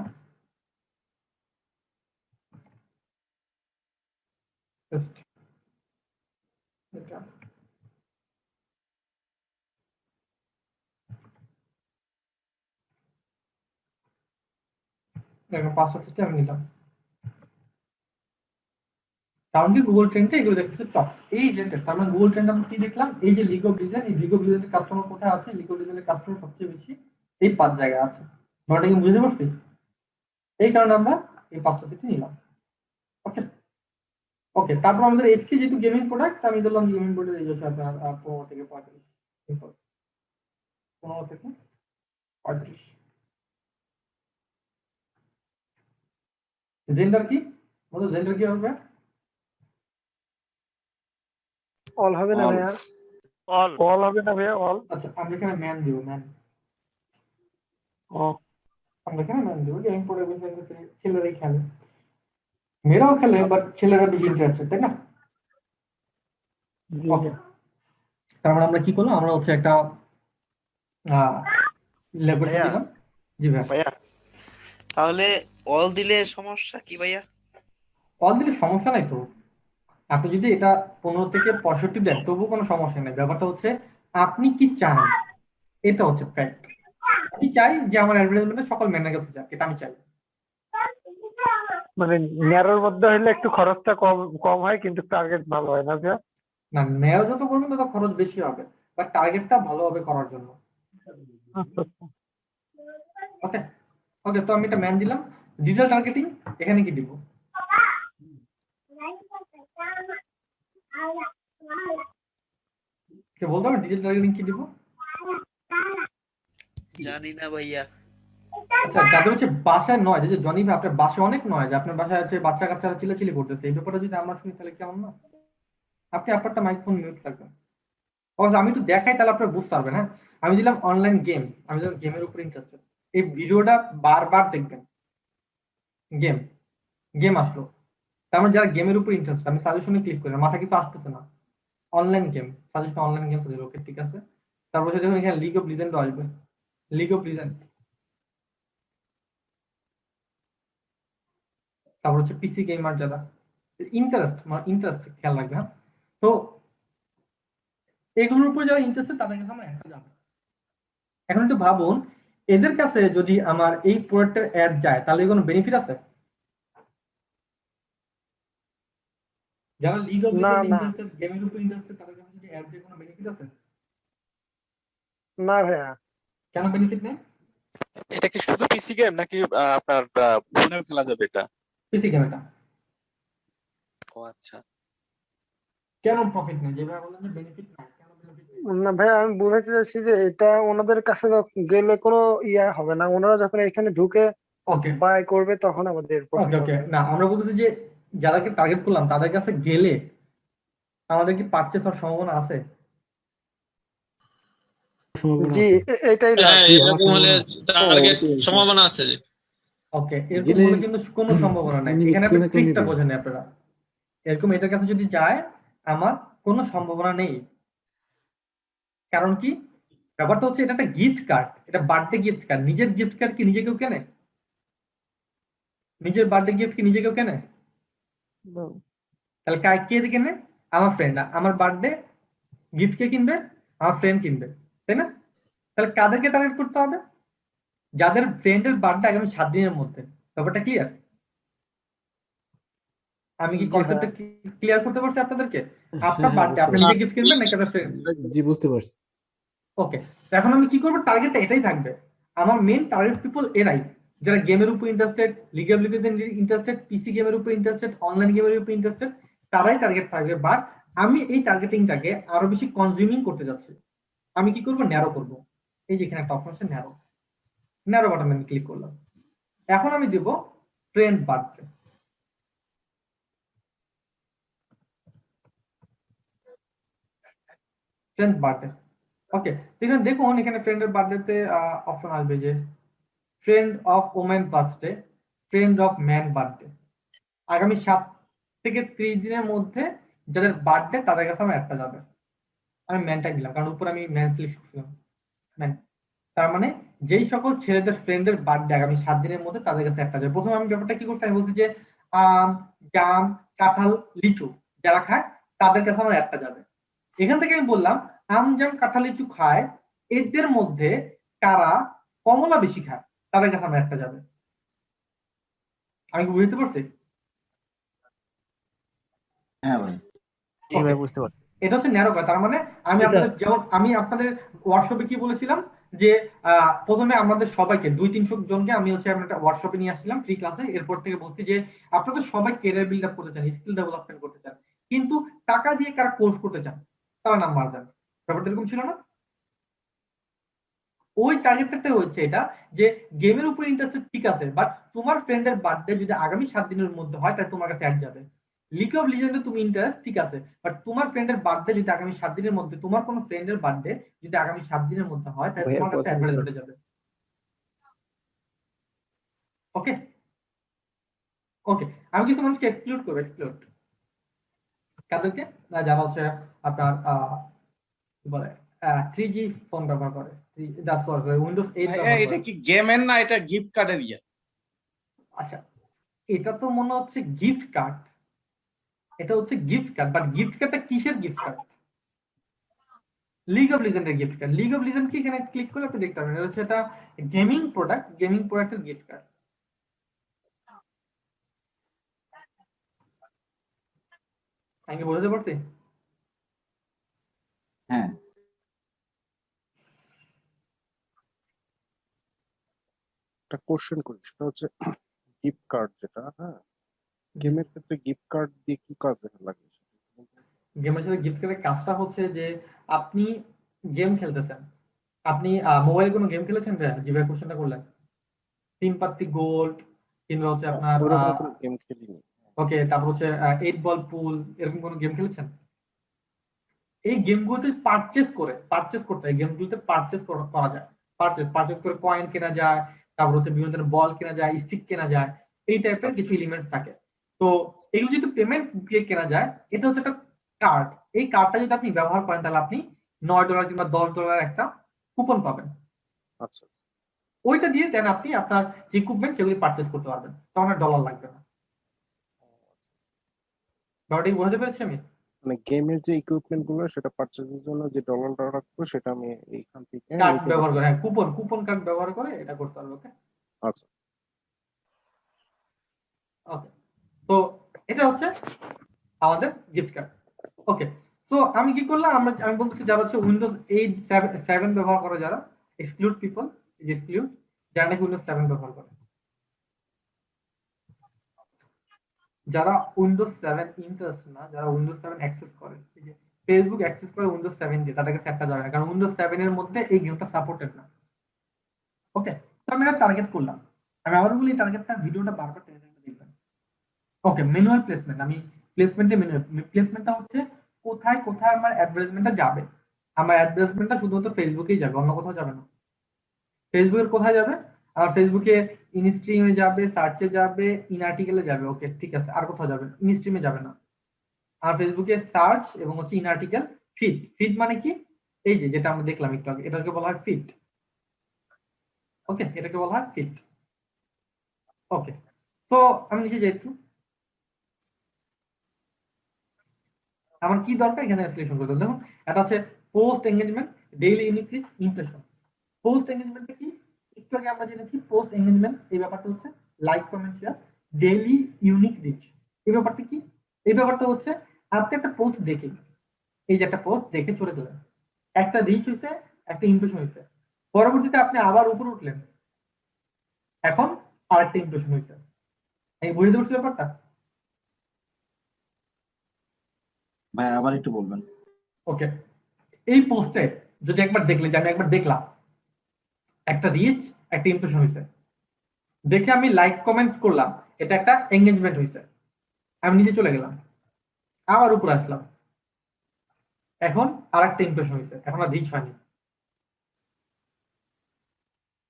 পেস্ট, এটা এরকম 5টা সিটি আমি নিলাম। কারণ গুগল ট্রেন্ডে এগুলো দেখতেছে টপ এই রেটের। তার মানে গুগল ট্রেন্ড আমরা কি দেখলাম, এই যে লিগ অফ লিজেন্ড, এই লিগ অফ লিজেন্ডের কাস্টমার কোথায় আছে, লিগ অফ লিজেন্ডের কাস্টমার সবচেয়ে বেশি এই 5 জায়গায় আছে। ব্যাপারটা কি বুঝতে পারছি? এই কারণে আমরা এই 5টা সিটি নিলাম। ওকে, ওকে। তারপর আমাদের এইচকে যেহেতু গেমিং প্রোডাক্ট, আমি ধরলাম গেমিং বোর্ডের এই হচ্ছে আপনার 15 থেকে 35, 15 থেকে 35। জেন্ডার কি বলতো, জেন্ডার কি হবে? অল হবে না All. ভাইয়া? অল হবে না ভাইয়া? অল। আচ্ছা, আমরা এখানে ম্যান দিব, ম্যান। ও আমরা এখানে ম্যান দিব। গেমিং প্রোডাক্ট ছেলেরাই খেলে, মেয়েরাও খেলে, বাট ছেলেরা বেশি ইন্টারেস্টেড, তাই না? জি ওকে, তারপর আমরা কি করলাম, আমরা হচ্ছে একটা লোকেশন ভাইয়া। দিলাম। জি ভাই। ভাইয়া তাহলে অল দিলে সমস্যা কি ভাইয়া? অল দিলে সমস্যা নাই তো। আপনি যদি এটা 15 থেকে 65 দেন তবু কোনো সমস্যা নেই। ব্যাপারটা হচ্ছে আপনি কি চান, এটা হচ্ছে ফ্যাক্ট। আমি চাই যে আমার অ্যাডভার্টাইজমেন্টে সকল ম্যানের কাছে যাক, এটা আমি চাই। মানে ন্যারোর মধ্যে হলে একটু খরচটা কম কম হয় কিন্তু টার্গেট ভালো হয় না ভাইয়া? না, নেওয়া যত করবেন তত খরচ বেশি হবে, বাট টার্গেটটা ভালো হবে করার জন্য। আচ্ছা, আচ্ছা। ওকে ওকে, তো আমি একটা ম্যান দিলাম। ডিজিটাল টার্গেটিং এখানে কি দিব? কে বলতে হবে ডিজিটাল টার্গেটিং কি দিব? জানি না ভাইয়া। আচ্ছা, যাদের হচ্ছে বাসায় নয়, যে জনি ভাই আপনার বাসায় অনেক নয়, যে আপনার বাসায় আছে বাচ্চা কাচ্চারা চিল্লাচিল্লি করতেছে, এই ব্যাপারটা যদি আমরা শুনি তাহলে কেমন না? আপনি আপনারটা মাইক্রোফোন মিউট রাখবেন। অবশ্য আমি একটু দেখাই তাহলে আপনারা বুঝতে পারবেন। হ্যাঁ, আমি দিলাম অনলাইন গেম, আমি দিলাম গেমের উপর ইন্টারেস্টেড। এই ভিডিওটা বারবার দেখবেন। গেম গেম আসলো, তার মানে যারা গেমের উপর ইন্টারেস্টেড, আমি সাজেশনে ক্লিক করি, মাথা কিছু আসতেছে না। Online game suggestion, online game suggestion, okay ঠিক আছে। তারপর হচ্ছে দেখুন এখানে লিগ অফ লিজেন্ডও আসবে, লিগ অফ লিজেন্ড। তারপর হচ্ছে পিসি গেমার যারা ইন্টারেস্ট খেয়াল রাখবে। হ্যাঁ, তো এগুলোর উপর যারা ইন্টারেস্টেড তাদের কাছে আমার একটা যাবে। এখন একটু ভাবুন, এদের কাছে যদি আমার এই প্রোডাক্টের অ্যাড যায় তাহলে কোনো বেনিফিট আছে? যারা লিগ অফ না লিজেন্ড না ইন্টারেস্টেড, গেমের উপর ইন্টারেস্টেড, তাদের কাছে যদি অ্যাড যায় কোনো বেনিফিট আছে? না ভাইয়া, কেন বেনিফিট নেই? এটা কি শুধু পিসি গেম নাকি আপনার ফোনেও খেলা যাবে এটা? পিসি গেম এটা। ও আচ্ছা। কেন প্রফিট নেই? যেভাবে বললেন যে বেনিফিট নাই, কেন বেনিফিট নেই? না ভাইয়া, আমি বুঝাতে চাচ্ছি যে এটা ওনাদের কাছে গেলে কোনো ইয়া হবে না, ওনারা যখন এখানে ঢুকে ওকে বাই করবে তখন আমাদের ওকে প্রফিট ওকে, হবে। না আমরা বলতেছি যে যাদেরকে টার্গেট করলাম তাদের কাছে গেলে আমাদের কি পারচেস হওয়ার সম্ভাবনা আছে? জি, এটাই লাভ। এরকম হলে টার্গেট সম্ভাবনা আছে যে ওকে, এরকম হলে কিন্তু কোনো সম্ভাবনা নাই। এখানে আপনি ট্রিকটা বোঝেন আপনারা। এরকম এটার কাছে যদি যায় আমার কোনো সম্ভাবনা নেই। কারণ কি? ব্যাপারটা হচ্ছে এটা একটা গিফট কার্ড, এটা বার্থডে গিফট কার্ড। নিজের গিফট কার্ড কি নিজে কেউ কেনে? নিজের বার্থডে গিফট কি নিজে কেউ কেনে? তাহলে কে কেনে? আমার ফ্রেন্ড। আমার বার্থডে গিফট কে কিনবে? আমার ফ্রেন্ড কিনবে, তাই না? তাহলে কাদেরকে টার্গেট করতে হবে? যাদের ফ্রেন্ডের বার্থডে আগামী 7 দিনের মধ্যে। ব্যাপারটা ক্লিয়ার? আমি কি জি ভাইয়া। কনসেপ্টটা ক্লিয়ার করতে পারছি আপনাদেরকে? আপনার বার্থডে আপনি নিজে গিফট কিনবেন নাকি আপনার ফ্রেন্ড? জি বুঝতে পারছি। ওকে, এখন আমি কি করবো? টার্গেটটা এটাই থাকবে। আমার মেন টার্গেট পিপল এরাই, যারা গেমের উপর interested, League of Legend interested, PC গেমের উপর ইন্টারেস্টেড, অনলাইন গেমের উপর ইন্টারেস্টেড, তারাই টার্গেট থাকবে। বাট আমি এই টার্গেটিংটাকে আরো বেশি কনজিউমিং করতে যাচ্ছি। আমি কি করব? ন্যারো করব। এই যে এখানে একটা অপশন আছে ন্যারো, ন্যারো বাটন আমি ক্লিক করলাম। এখন আমি দিব ট্রেন্ড বার্থডে। ট্রেন্ড বার্থডে, ওকে। এখানে দেখুন, এখানে ফ্রেন্ডের বার্থডেতে অপশন আসবে যে friend of women birthday, friend of man birthday. আগামী 7 থেকে 30 দিনের মধ্যে যাদের বার্থডে তাদের কাছে আমার একটা যাবে। আমি ম্যানটা দিলাম কারণ উপর আমি ম্যান সিলেক্ট করছিলাম, ম্যান। তার মানে যেই সকল ছেলেদের ফ্রেন্ডের বার্থডে আগামী 7 দিনের মধ্যে তাদের কাছে একটা যাবে। প্রথমে আমি ব্যাপারটা কি করছি, আমি বলছি যে আম, জাম, কাঁঠাল, লিচু যারা খায় তাদের কাছে আমার একটা যাবে। এখান থেকে আমি বললাম আম, জাম, কাঁঠাল, লিচু খায়, এদের মধ্যে কারা কমলা বেশি খায় তাদের কাছে আমার একটা যাবে। আমি কি বুঝতে পারছি? হ্যাঁ ভাই। জি ভাই, বুঝতে পারছি। এটা হচ্ছে ন্যারো করা। তার মানে আমি আপনাদের যেমন আমি আপনাদের ওয়ার্কশপে কি বলেছিলাম যে প্রথমে আমাদের সবাইকে 200-300 জনকে আমি হচ্ছে একটা ওয়ার্কশপে নিয়ে আসছিলাম ফ্রি ক্লাসে। এরপর থেকে বলছি যে আপনাদের সবাই ক্যারিয়ার বিল্ড আপ করতে চান, স্কিল ডেভেলপমেন্ট করতে চান, কিন্তু টাকা দিয়ে কারা কোর্স করতে চান তারা নাম্বার দেন। ব্যাপারটা এরকম ছিল না? ওই টার্গেটটা হচ্ছে এটা যে গেমের উপর ইন্টারেস্টেড ঠিক আছে, বাট তোমার ফ্রেন্ডের বার্থডে যদি আগামী 7 দিনের মধ্যে হয় তাহলে তোমার কাছে অ্যাড যাবে। লিগ অফ লিজেন্ডে তুমি ইন্টারেস্ট ঠিক আছে, বাট তোমার ফ্রেন্ডের বার্থডে যদি আগামী 7 দিনের মধ্যে, তোমার কোনো ফ্রেন্ডের বার্থডে যদি আগামী 7 দিনের মধ্যে হয় তাহলে তোমার কাছে অ্যাডভার্টাইজ উঠে যাবে। ওকে ওকে, আমি কিছু মানুষকে এক্সক্লুড করবো। এক্সক্লুড কাদেরকে? না, যারা হচ্ছে আপনার কি বলে 3G ফোন ব্যবহার করে, উইন্ডোজ 8 ব্যবহার এটা করে। কি গেমের না, এটা গিফট কার্ডের ইয়ে? আচ্ছা, এটা তো মনে হচ্ছে গিফট কার্ড। এটা হচ্ছে গিফট কার্ড, বাট গিফট কার্ডটা কিসের গিফট কার্ড? লিগ অফ লিজেন্ডের gift card. League of Legend কি এখানে ক্লিক করলে আপনি দেখতে পাবেন, এটা হচ্ছে এটা গেমিং প্রোডাক্ট, গেমিং প্রোডাক্টের গিফট কার্ড। আমি কি বুঝতে পারছি? হ্যাঁ একটা কোশ্চেন করি, সেটা হচ্ছে গিফট কার্ড যেটা, হ্যাঁ, গেমের ক্ষেত্রে গিফট কার্ড দিয়ে কি কাজে লাগে? গেমের সাথে গিফট কার্ডের কাজটা হচ্ছে যে আপনি গেম খেলতেছেন, আপনি মোবাইলে কোনো গেম খেলেছেন যেভাবে কোশ্চেনটা করলেন, 3 পাত্তি গোল্ড কিংবা হচ্ছে আপনার ওরকম কোনো গেম খেলিনি। ওকে, তারপর হচ্ছে 8 বল পুল, এরকম কোনো গেম খেলেছেন? এই গেমগুলোতে পারচেস করতে হয়, গেমগুলোতে পারচেস করা যায়, পারচেস করে কয়েন কেনা যায়, তারপর হচ্ছে বিভিন্ন ধরনের বল কেনা যায়, স্টিক কেনা যায়, এই টাইপের কিছু এলিমেন্টস থাকে। তো এগুলো যদি পেমেন্ট দিয়ে কেনা যায়, এটা হচ্ছে একটা কার্ড। এই কার্ডটা যদি আপনি ব্যবহার করেন তাহলে আপনি $9 কিংবা $10 একটা কুপন পাবেন। আচ্ছা, ওইটা দিয়ে দেন আপনি আপনার যে ইকুইপমেন্ট সেগুলি পারচেস করতে পারবেন, তখন আর ডলার লাগবে না। ব্যাপারটা কি বুঝতে পেরেছি আমি? মানে গেমের যে ইকুইপমেন্ট গুলো সেটা পারচেজের জন্য যে ডলারটা রাখবো সেটা আমি এইখান থেকে কার্ড নিতে ব্যবহার পারবো। করে, হ্যাঁ, কুপন কার্ড ব্যবহার করে এটা করতে পারবে। ওকে আচ্ছা, ওকে, তো এটা হচ্ছে আমাদের গিফট কার্ড। ওকে, সো আমি কি করলাম, আমি বলতেছি যারা হচ্ছে উইন্ডোজ 8 7 ব্যবহার করে, যারা এক্সক্লুড পিপল, এক্সক্লুড যারা নাকি উইন্ডোজ 7 ব্যবহার করে, যারা উইন্ডোজ 7 ইন্টারেস্ট না, যারা উইন্ডোজ 7 অ্যাক্সেস করে, ফেসবুক অ্যাক্সেস করে উইন্ডোজ 7 দিয়ে, তাদেরকে সেটটা যাবে না, কারণ উইন্ডোজ 7 এর মধ্যে এই গেমটা সাপোর্টেড না। ওকে, তো আমি এটা টার্গেট করলাম, আমি আবার বলি টার্গেটটা, ভিডিওটা বারবার টেনে টেনে দেখবেন। ওকে, ম্যানুয়াল প্লেসমেন্ট, আমি প্লেসমেন্টটা হচ্ছে কোথায় কোথায় আমার অ্যাডভার্টাইজমেন্টটা যাবে। আমার অ্যাডভার্টাইজমেন্টটা শুধুমাত্র ফেসবুকেই যাবে, অন্য কোথাও যাবে না। ফেসবুকের কোথায় যাবে? আর ফেসবুকে ইনস্ট্রিমে যাবে, সার্চে যাবে, ইন আর্টিকেলে যাবে। ওকে, ঠিক আছে, আর কোথাও যাবে? ইনস্ট্রিমে যাবে না। আর ফেসবুকে সার্চ এবং হচ্ছে ইন আর্টিকেল, ফিড। ফিড মানে কি? এই যে যেটা আমরা দেখলাম একটু আগে, এটাকে বলা হয় ফিড। ওকে, এটাকে বলা হয় ফিড। ওকে, তো আমি নিচে যাই একটু, আমার কি দরকার এখানে বিশ্লেষণ করতে। দেখুন, এটা আছে post engagement, daily unique reach, impression. Post engagement কি? একটু আগে আমরা জেনেছি পোস্ট এঙ্গেজমেন্ট এই ব্যাপারটা হচ্ছে like, comment, share. Daily unique reach এই ব্যাপারটা কি? এই ব্যাপারটা হচ্ছে আপনি একটা পোস্ট দেখে, এই যে একটা পোস্ট দেখে চলে গেলেন, একটা রিচ হয়েছে, একটা ইমপ্রেশন হয়েছে, পরবর্তীতে আপনি আবার উপরে উঠলেন, এখন আরেকটা ইমপ্রেশন হয়েছে। এই বুঝতে পারছি ব্যাপারটা? ভাই আবার একটু বলবেন। ওকে, এই পোস্টে যদি একবার দেখলে যে আমি একবার দেখলাম, একটা রিচ, একটা ইমপ্রেশন হয়েছে, দেখে আমি লাইক কমেন্ট করলাম, এটা একটা এঙ্গেজমেন্ট হয়েছে, আমি নিচে চলে গেলাম, আবার উপরে আসলাম, এখন আরেকটা ইমপ্রেশন হয়েছে, এখন আর রিচ হয়নি।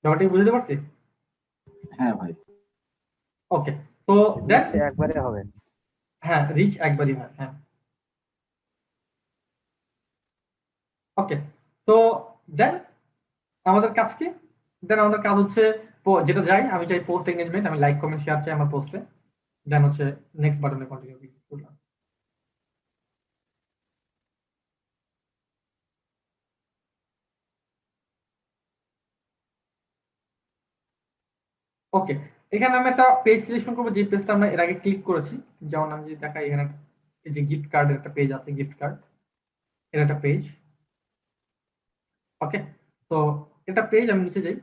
ব্যাপারটা বুঝতে পারছি? হ্যাঁ ভাই। ওকে, তো দেন একবারে হবে। হ্যাঁ, রিচ একবারই হয়, হ্যাঁ। ওকে, তো দেন আমাদের কাজ কি? দেন আমাদের কাজ হচ্ছে যেটা যাই, আমি চাই পোস্ট এঙ্গেজমেন্ট, আমি লাইক কমেন্ট শেয়ার চাই আমার পোস্টে। দেন হচ্ছে নেক্সট বাটনে কন্টিনিউ করলাম। ওকে, এখানে আমি একটা পেজ সিলেকশন করবো, যে পেজটা আমরা এর আগে ক্লিক করেছি। যেমন আমি যদি দেখাই, এখানে এই যে গিফট কার্ডের একটা পেজ আছে, গিফট কার্ড এর একটা পেজ। ওকে, তো এটা পেজ, আমি নিচে যাই,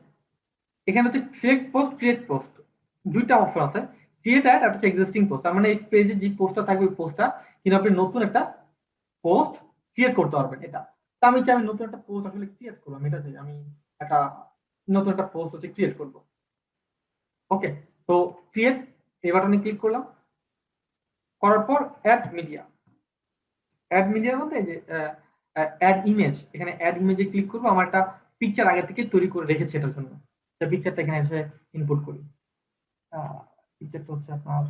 এখানে হচ্ছে সিলেক্ট পোস্ট, ক্রিয়েট পোস্ট, দুইটা অপশন আছে, ক্রিয়েট অ্যাড আর হচ্ছে এক্সিস্টিং পোস্ট। তার মানে এই পেজে যে পোস্টটা থাকবে ওই পোস্টটা কিন্তু আপনি নতুন একটা পোস্ট ক্রিয়েট করতে পারবেন। এটা তো আমি চাই আমি নতুন একটা পোস্ট আসলে ক্রিয়েট করবো, এটা চাই আমি একটা নতুন একটা পোস্ট হচ্ছে ক্রিয়েট করবো। ওকে, তো ক্রিয়েট এই বাটনে ক্লিক করলাম, করার পর অ্যাড মিডিয়া, অ্যাড মিডিয়ার মধ্যে যে অ্যাড ইমেজ, এখানে অ্যাড ইমেজে ক্লিক করবো। আমার একটা পিকচার আগে থেকে তৈরি করে রেখেছে এটার জন্য, পিকচারটা এখানে এসে ইনপুট করি। পিকচারটা হচ্ছে আপনার,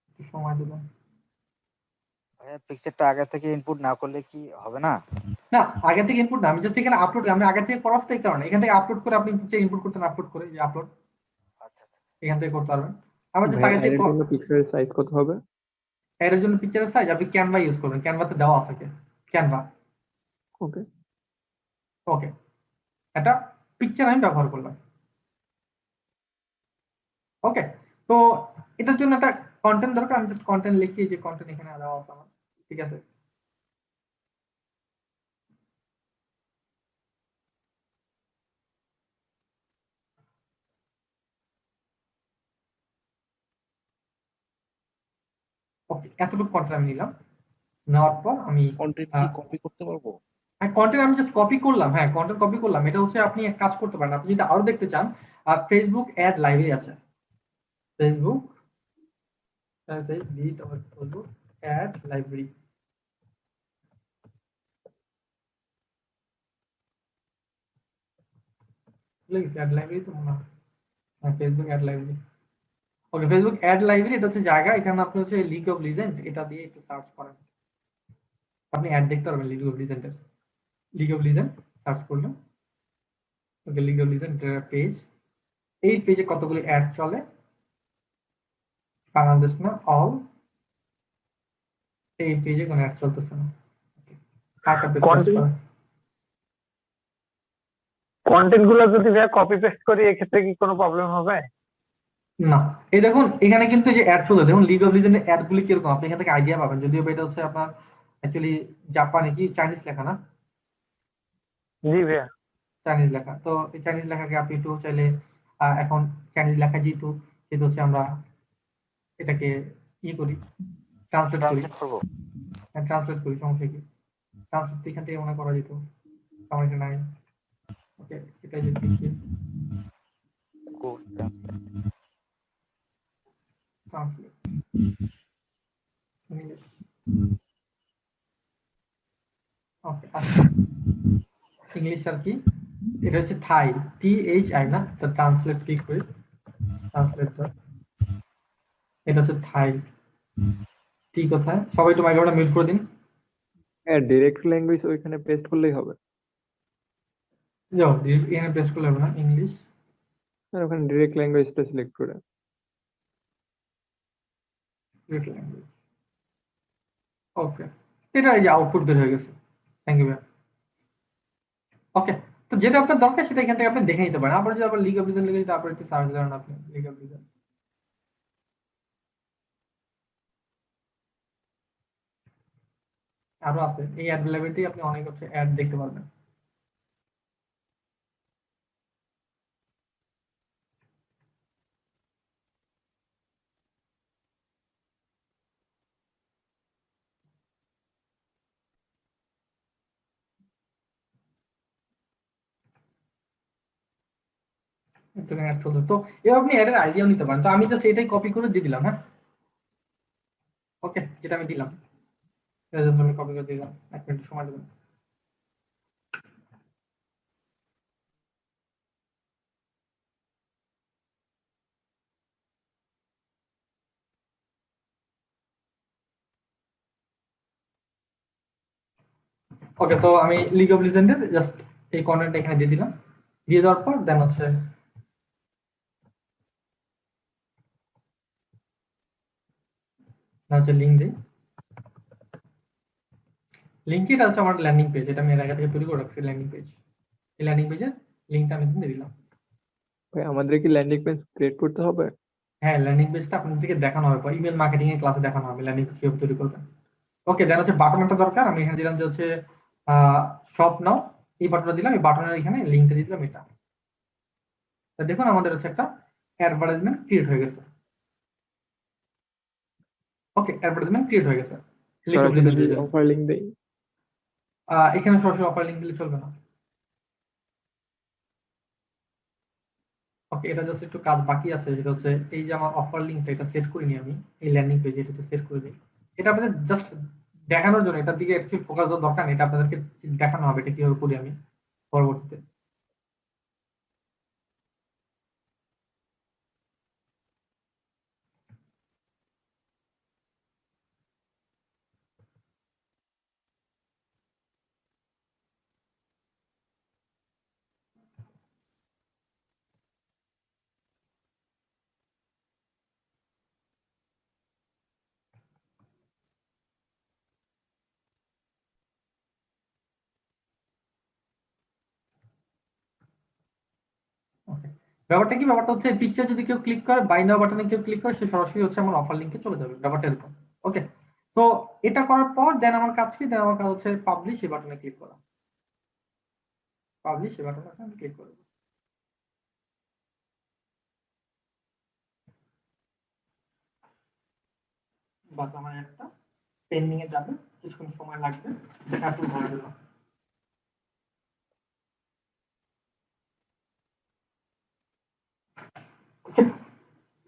একটু সময় দেবেন। পিকচারটা আগে থেকে ইনপুট না করলে কি হবে না? না, আগে থেকে ইনপুট না, আমি জাস্ট এখানে আপলোড, আমি আগে থেকে করা এই কারণে এখান থেকে আপলোড করে আপনি পিকচার ইনপুট করতে, আপলোড করে যে আপলোড আচ্ছা এখান থেকে করতে পারবেন। আমার জাস্ট আগে থেকে পিকচারের সাইজ কত হবে? এর জন্য পিকচারের সাইজ আপনি ক্যানভা ইউজ করবেন, ক্যানভাতে দেওয়া আছে ক্যানভা। ওকে, ওকে, এটা পিকচার আমি ব্যবহার করলাম। ওকে, তো এটার জন্য একটা কন্টেন্ট দরকার, আমি জাস্ট কন্টেন্ট লিখি, যে কন্টেন্ট এখানে দেওয়া আছে আমার, ঠিক আছে। ওকে, এতটুকু কন্টেন্ট আমি নিলাম। নেওয়ার পর আমি কন্টেন্ট কি কপি করতে পারবো? হ্যাঁ, কন্টেন্ট আমি জাস্ট কপি করলাম। হ্যাঁ, কন্টেন্ট কপি করলাম। এটা হচ্ছে আপনি এক কাজ করতে পারেন, আপনি যদি আরো দেখতে চান, ফেসবুক অ্যাড লাইব্রেরি আছে। Facebook Facebook ad library, add library তো মনে হয়। হ্যাঁ, ফেসবুক অ্যাড লাইব্রেরি। ওকে, ফেসবুক অ্যাড লাইব্রেরি এটা হচ্ছে জায়গা, এখানে আপনি হচ্ছে লিগ অফ লিজেন্ড এটা দিয়ে একটু সার্চ করেন, আপনি অ্যাড দেখতে পারবেন লিগ অফ লিজেন্ডের। লিগ অফ লিজেন্ড সার্চ করলেন। Okay, League of Legend page, এই পেজে কতগুলি অ্যাড চলে, বাংলাদেশ না অল, এই পেজে কোনো অ্যাড চলতেছে না। আরেকটা পেজ সার্চ Content- করেন। কন্টেন্ট গুলো যদি ভাইয়া কপি পেস্ট করি এক্ষেত্রে কি কোনো প্রবলেম হবে? না, এই দেখুন এখানে কিন্তু যে অ্যাড চলে, দেখুন লিগ অফ লিজেন্ডের অ্যাড গুলি কিরকম আপনি এখান থেকে আইডিয়া পাবেন। যদিও বা এটা হচ্ছে আপনার অ্যাকচুয়ালি জাপানি কি চাইনিজ লেখা না, জি ভাইয়া। চাইনিজ লেখা। তো এই চাইনিজ লেখাকে আপনি একটু চাইলে এখন চাইনিজ লেখা যেহেতু যেহেতু হচ্ছে আমরা এটাকে করি, ট্রান্সলেট করি। ট্রান্সলেট করবো। হ্যাঁ, ট্রান্সলেট করি, সমস্যা কি? ট্রান্সলেট তো এখান থেকে মনে করা যেত, আমার এটা নাই। ওকে, এটা যদি লিখি Google translate. Translate English. Okay, আচ্ছা, ইংলিশ আর কি, এটা হচ্ছে থাই, THI না, তো ট্রান্সলেট ক্লিক করি, ট্রান্সলেট, এটা হচ্ছে থাই। ঠিক কোথায়? সবাই একটু মাইক্রোফোনটা মিউট করে দিন। হ্যাঁ, ডিরেক্ট ল্যাঙ্গুয়েজ ওইখানে পেস্ট করলেই হবে। যাও, এখানে পেস্ট করলে হবে না, ইংলিশ, আর ওখানে ডিরেক্ট ল্যাঙ্গুয়েজটা সিলেক্ট করে ল্যাঙ্গুয়েজ। ওকে, এটা এই যে আউটপুট বের হয়ে গেছে। Thank you. ওকে, তো যেটা আপনার দরকার সেটা এখান থেকে আপনি দেখে নিতে পারেন। আবার যদি আবার লিগ অফ লিজেন্ড লিখে তারপর একটু সার্চ করেন আপনি লিগ অফ লিজেন্ড। আরো আছে, এই অ্যাড লাইব্রেরিতে আপনি অনেক হচ্ছে অ্যাড দেখতে পারবেন। অ্যাড চলছে, তো এবার আপনি অ্যাডের আইডিয়াও নিতে পারেন। তো আমি জাস্ট এটাই কপি করে দিয়ে দিলাম। হ্যাঁ, ওকে, যেটা আমি দিলাম এটা জাস্ট আমি কপি করে দিলাম। এক মিনিট সময় দেবেন। ওকে, সো আমি লিগ অফ লিজেন্ডের জাস্ট এই কন্টেন্ট এখানে দিয়ে দিলাম। দিয়ে দেওয়ার পর দেন হচ্ছে লিঙ্ক দিই। লিঙ্কটা হচ্ছে আমার ল্যান্ডিং পেজ, এটা আমি এর আগে থেকে তৈরি করে রাখছি ল্যান্ডিং পেজ। এই ল্যান্ডিং পেজের লিঙ্কটা আমি দিয়ে দিলাম। ভাই আমাদের কি ল্যান্ডিং পেজ ক্রিয়েট করতে হবে? হ্যাঁ, ল্যান্ডিং পেজটা আপনাদেরকে দেখানো হবে, ইমেল মার্কেটিং এর ক্লাসে দেখানো হবে ল্যান্ডিং পেজ কিভাবে তৈরি করবেন। ওকে, দেন হচ্ছে বাটন একটা দরকার, আমি এখানে দিলাম যে হচ্ছে শপ নাও, এই বাটনটা দিলাম, এই বাটনের এখানে লিঙ্কটা দিয়ে দিলাম এটা। তা দেখুন আমাদের হচ্ছে একটা অ্যাডভার্টাইজমেন্ট ক্রিয়েট হয়ে গেছে। ওকে, অ্যাডভার্টাইজমেন্ট ক্রিয়েট হয়ে গেছে। অফার লিংক দেই। এখানে সরাসরি অফার লিঙ্ক দিলে চলবে না। ওকে, এটা জাস্ট একটু কাজ বাকি আছে, যেটা হচ্ছে এই যে আমার অফার লিঙ্কটা এটা সেট করিনি আমি এই ল্যান্ডিং পেজে, এটা সেট করে দিই। এটা আপনাদের জাস্ট দেখানোর জন্য, এটার দিকে অ্যাকচুয়ালি ফোকাস দেওয়ার দরকার নেই, এটা আপনাদেরকে দেখানো হবে এটা কিভাবে করি আমি পরবর্তীতে। ওকে, ব্যাপারটা কি, ব্যাপারটা হচ্ছে পিকচার যদি কেউ ক্লিক করে, বাই নাও বাটনে কেউ ক্লিক করে, সে সরাসরি হচ্ছে আমার অফার লিঙ্কে চলে যাবে, ব্যাপারটা এরকম। ওকে, তো এটা করার পর দেন আমার কাজ কি, দেন আমার কাজ হচ্ছে পাবলিশ এই বাটনে ক্লিক করা। পাবলিশ এই বাটনে আমি ক্লিক করব। বাস আমার একটা পেন্ডিং এ যাবে, কিছুক্ষণ সময় লাগবে, অ্যাপ্রুভ হয়ে গেল।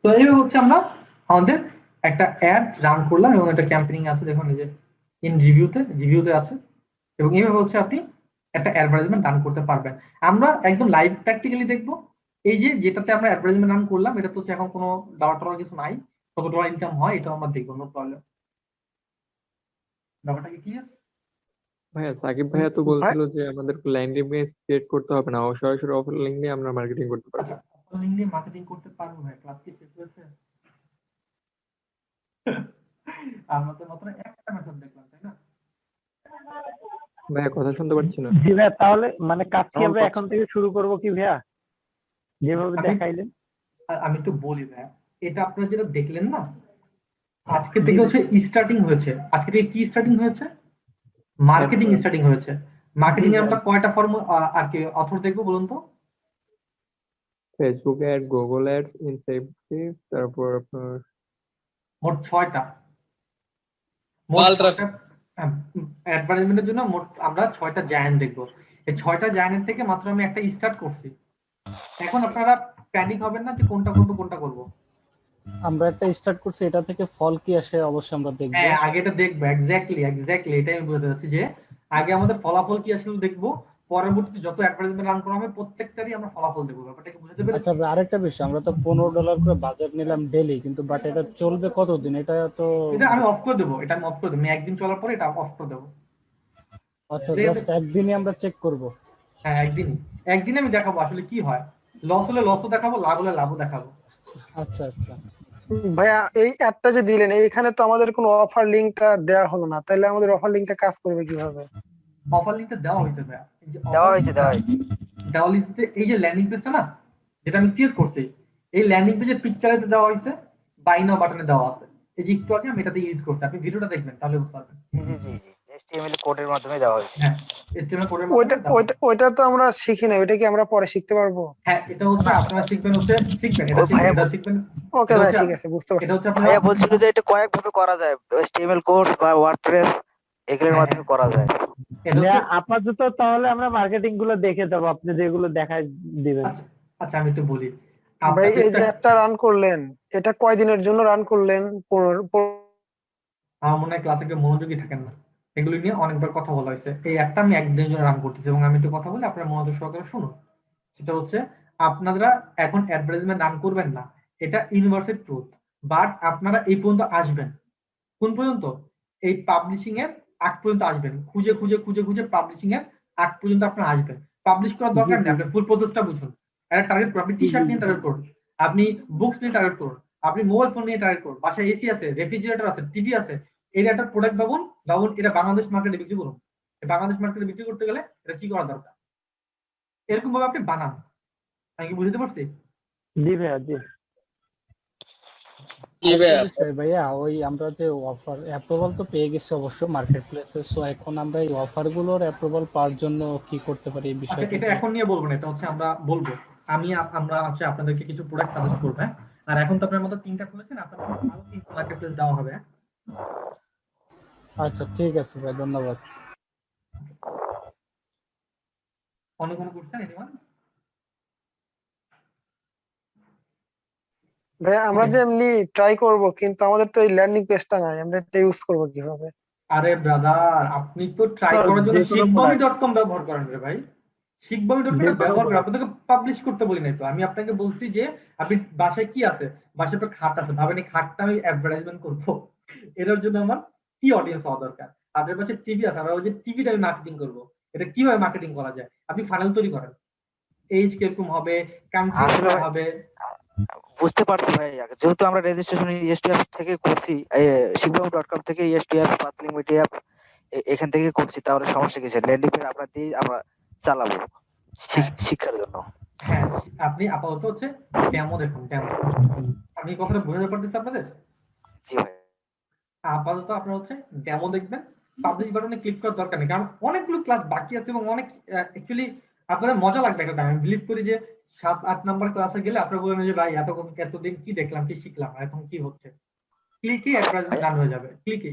তো এইভাবে হচ্ছে আমরা আমাদের একটা অ্যাড রান করলাম এবং একটা ক্যাম্পেইনিং আছে, দেখুন এই যে ইন রিভিউতে আছে, এবং এইভাবে হচ্ছে আপনি একটা অ্যাডভার্টাইজমেন্ট রান করতে পারবেন। আমরা একদম লাইভ প্র্যাকটিক্যালি দেখবো। এই যে যেটাতে আমরা অ্যাডভার্টাইজমেন্ট রান করলাম, এটা তো হচ্ছে এখন কোনো ডলার কিছু নাই, কত ডলার ইনকাম হয় এটা আমরা দেখবো, নো প্রবলেম। ব্যাপারটা কি ক্লিয়ার? ভাইয়া সাকিব ভাইয়া তো বলছিল যে আমাদের ল্যান্ডিং পেজ ক্রিয়েট করতে হবে না, সরাসরি অফার লিঙ্ক দিয়ে আমরা মার্কেটিং করতে পারবো। আচ্ছা, অফার লিঙ্ক দিয়ে মার্কেটিং করতে পারবো ভাই, ক্লাস কি শেষ হয়েছে? আমরা তো মাত্র একটা মেথড দেখলাম, তাই না? ভাইয়া কথা শুনতে পাচ্ছি না। জি ভাইয়া, তাহলে মানে কাজ কি আমরা এখন থেকে শুরু করব কি ভাইয়া, যেভাবে দেখাইলেন? আমি একটু বলি ভাইয়া, এটা আপনারা যেটা দেখলেন না, আজকে থেকে হচ্ছে স্টার্টিং হয়েছে। আজকে থেকে কি স্টার্টিং হয়েছে? মার্কেটিং স্টার্টিং হয়েছে। মার্কেটিং এ আমরা কয়টা ফর্ম আর কি অথর দেখবো বলুন তো? Facebook ad, Google ads, inceptive, তারপর আপনার মোট 6টা। অ্যাডভার্টাইজমেন্টের জন্য মোট আমরা 6টা জায়ান্ট দেখবো। এই 6টা জায়ান্টের থেকে মাত্র আমি একটা স্টার্ট করছি। এখন আপনারা প্যানিক হবেন না যে কোনটা করব। আমরা একটা স্টার্ট করছি, এটা থেকে ফল কি আসে অবশ্যই আমরা দেখবো। হ্যাঁ, আগে এটা দেখবো। এক্স্যাক্টলি এটাই আমি বলতে চাচ্ছি যে আগে আমাদের ফলাফল কি আসলে দেখবো, পরবর্তীতে যত অ্যাডভার্টাইজমেন্ট রান করা হবে প্রত্যেকটারই আমরা ফলাফল দেখবো। ব্যাপারটা কি বুঝতে পেরেছেন? আচ্ছা ভাই, আরেকটা বিষয়, আমরা তো $15 করে বাজেট নিলাম ডেইলি, কিন্তু বাট এটা চলবে কতদিন? এটা তো এটা আমি অফ করে দেবো, আমি একদিন চলার পরে এটা অফ করে দেবো। আচ্ছা, জাস্ট একদিনই আমরা চেক করব। হ্যাঁ, একদিনে আমি দেখাবো আসলে কি হয়। লস হলে লসও দেখাবো, লাভ হলে লাভও দেখাবো। আচ্ছা। ভাইয়া এই অ্যাডটা যে দিলেন, এইখানে তো আমাদের কোনো অফার লিংকটা দেওয়া হলো না, তাহলে আমাদের অফার লিংকটা কাজ করবে কিভাবে? অফার লিংকটা দেওয়া হয়েছে ভাইয়া, দেওয়া হয়েছে দেওয়া লিস্টে এই যে ল্যান্ডিং পেজটা না, যেটা আমি ক্রিয়েট করছি, এই ল্যান্ডিং পেজের পিকচারে দেওয়া হয়েছে, বাই নাও বাটনে দেওয়া আছে। এই যে একটু আগে আমি এটাতে এডিট করছি, আপনি ভিডিওটা দেখবেন তাহলে বুঝতে পারবেন। জি HTML কোডের মাধ্যমে দেওয়া হয়েছে। হ্যাঁ, HTML কোডের ওইটা তো আমরা শিখি না, ওইটা কি আমরা পরে শিখতে পারবো? হ্যাঁ, এটা হচ্ছে আপনারা শিখবেন এটা শিখবেন। ওকে ভাই, ঠিক আছে, বুঝতে পারছি। এটা হচ্ছে আপনারা ভাইয়া বলছিল যে এটা কয়েক ভাবে করা যায়, HTML কোড বা ওয়ার্ডপ্রেস এগুলোর মাধ্যমে করা যায়। আপাতত তাহলে আমরা মার্কেটিং গুলো দেখে দেবো, আপনি যেগুলো দেখাই দিবেন। আচ্ছা, আমি একটু বলি ভাই, এই যে একটা রান করলেন, এটা কয় দিনের জন্য রান করলেন? আমার মনে হয় ক্লাসে একটু মনোযোগী থাকেন না, এগুলো নিয়ে অনেকবার কথা বলা হয়েছে। এই একটা আমি একদিনের জন্য রান করতেছি এবং আমি একটু কথা বলি, আপনারা মনোযোগ সহকারে শুনুন। সেটা হচ্ছে আপনারা এখন অ্যাডভার্টাইজমেন্ট রান করবেন না, এটা ইউনিভার্সাল ট্রুথ। বাট আপনারা এই পর্যন্ত আসবেন, কোন পর্যন্ত? এই পাবলিশিং এর আগ পর্যন্ত আসবেন, খুঁজে পাবলিশিং এর আগ পর্যন্ত আপনারা আসবেন। পাবলিশ করার দরকার নেই, আপনি ফুল প্রসেসটা বুঝুন। একটা টার্গেট করুন, আপনি টি শার্ট নিয়ে টার্গেট করুন, আপনি বুকস নিয়ে টার্গেট করুন, আপনি মোবাইল ফোন নিয়ে টার্গেট করুন, বাসায় এসি আছে, রেফ্রিজারেটর আছে, টিভি আছে, এটা একটা প্রোডাক্ট ভাবুন, এটা বাংলাদেশ মার্কেটে বিক্রি করুন। বাংলাদেশ মার্কেটে বিক্রি করতে গেলে এটা কি করা দরকার, এরকম ভাবে আপনি বানান। আমি কি বুঝতে পারছি? জি ভাইয়া, জি ভাইয়া, ওই আমরা যে অফার অ্যাপ্রুভাল তো পেয়ে গেছি অবশ্য মার্কেট প্লেসে, সো এখন আমরা এই অফার গুলোর অ্যাপ্রুভাল পাওয়ার জন্য কি করতে পারি এই বিষয়টা? এটা এখন নিয়ে বলবো না, এটা হচ্ছে আমরা বলবো। আমরা হচ্ছে আপনাদেরকে কিছু প্রোডাক্ট সাজেস্ট করব। আর এখন তো আপনার মতো 3টা খুলেছেন, আপনাদের আরো 3টা মার্কেট প্লেস দেওয়া হবে। আচ্ছা, ঠিক আছে ভাই, ধন্যবাদ। অন্য কোনো কোশ্চেন এনিওয়ান? ভাই, আমরা যে এমনি ট্রাই করব, কিন্তু আমাদের তো এই ল্যান্ডিং পেজটা নাই, আমরা এটা ইউজ করব কিভাবে? আরে ব্রাদার, আপনি তো ট্রাই করার জন্য শিখবমি.com ব্যবহার করেন রে ভাই। শিখবমি.com ব্যবহার করে আপনাদেরকে পাবলিশ করতে বলি নাই তো। আমি আপনাকে বলছি যে আপনি বাসায় কি আছে, বাসায় আপনার খাট আছে, ভাবেন এই খাটটা আমি অ্যাডভার্টাইজমেন্ট করবো, এটার জন্য আমার কি অডিয়েন্স হওয়া দরকার। আপনার পাশে টিভি আছে, আমরা ওই যে টিভিটা আমি মার্কেটিং করবো, এটা কিভাবে মার্কেটিং করা যায়? আপনি ফানেল তৈরি করেন, এইজ কিরকম হবে, কান্ট্রি হবে। বুঝতে পারছি ভাই, যেহেতু আমরা রেজিস্ট্রেশন ESTF থেকে করছি, শিখবমি.com থেকে ESTF পাতলিং মিডিয়া এখান থেকে করছি, তাহলে সমস্যা কিছু ল্যান্ডিং পেজ আমরা দিয়ে আমরা চালাবো শিক্ষার জন্য। হ্যাঁ, আপনি আপাতত হচ্ছে ডেমো দেখুন, ডেমো। আমি কথাটা বুঝাতে পারতেছি আপনাদের? জি ভাই, আপাতত আপনারা হচ্ছে ডেমো দেখবেন, পাবলিশ বাটনে ক্লিক করার দরকার নেই, কারণ অনেকগুলো ক্লাস বাকি আছে এবং অনেক অ্যাকচুয়ালি আপনাদের মজা লাগবে একটা টাইম। আমি বিলিভ করি যে 7-8 নাম্বার ক্লাসে গেলে আপনারা বলবেন যে ভাই এতদিন কি দেখলাম, কি শিখলাম, এখন কি হচ্ছে, ক্লিকে অ্যাডভার্টাইজমেন্ট রান হয়ে যাবে, ক্লিকে।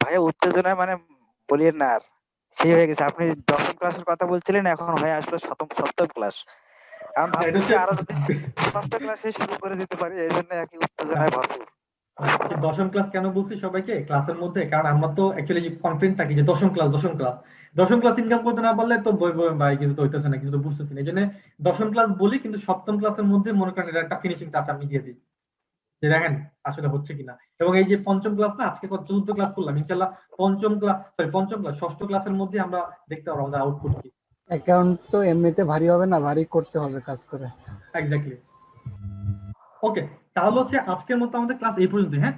ভাই উত্তেজনায় মানে বলিয়েন না আর, সেই হয়ে গেছে। আপনি 10ম ক্লাসের কথা বলছিলেন, এখন হয়ে আসলো সপ্তম ক্লাস। আমি এটা ভাবতেছি হচ্ছে আরো যদি 6ষ্ঠ ক্লাসে শুরু করে দিতে পারি, এই জন্য আর কি উত্তেজনায় ভরপুর। যে 10ম ক্লাস কেন বলছি সবাইকে ক্লাসের মধ্যে, কারণ আমরা তো অ্যাকচুয়ালি যে কনফিডেন্ট থাকি যে 10ম ক্লাস 10ম ক্লাস ইনকাম করতে না পারলে তো বই বই ভাই কিছু তো হইতেছে না, কিছু তো বুঝতেছি না। এই জন্য 10ম ক্লাস বলি, কিন্তু 7ম ক্লাসের মধ্যে মনে করেন এটা একটা ফিনিশিং টাচ আমি দিয়ে দিই, যে দেখেন আসলে হচ্ছে কিনা। এবং এই যে 5ম ক্লাস না, আজকে 4th ক্লাস করলাম, ইনশাআল্লাহ 5ম ক্লাস 6ষ্ঠ ক্লাসের মধ্যে আমরা দেখতে পারবো আমাদের আউটপুট কি। অ্যাকাউন্ট তো এমনিতে ভারী হবে না, ভারী করতে হবে কাজ করে। এক্স্যাক্টলি। ওকে, তাহলে হচ্ছে আজকের মতো আমাদের ক্লাস এই পর্যন্ত। হ্যাঁ,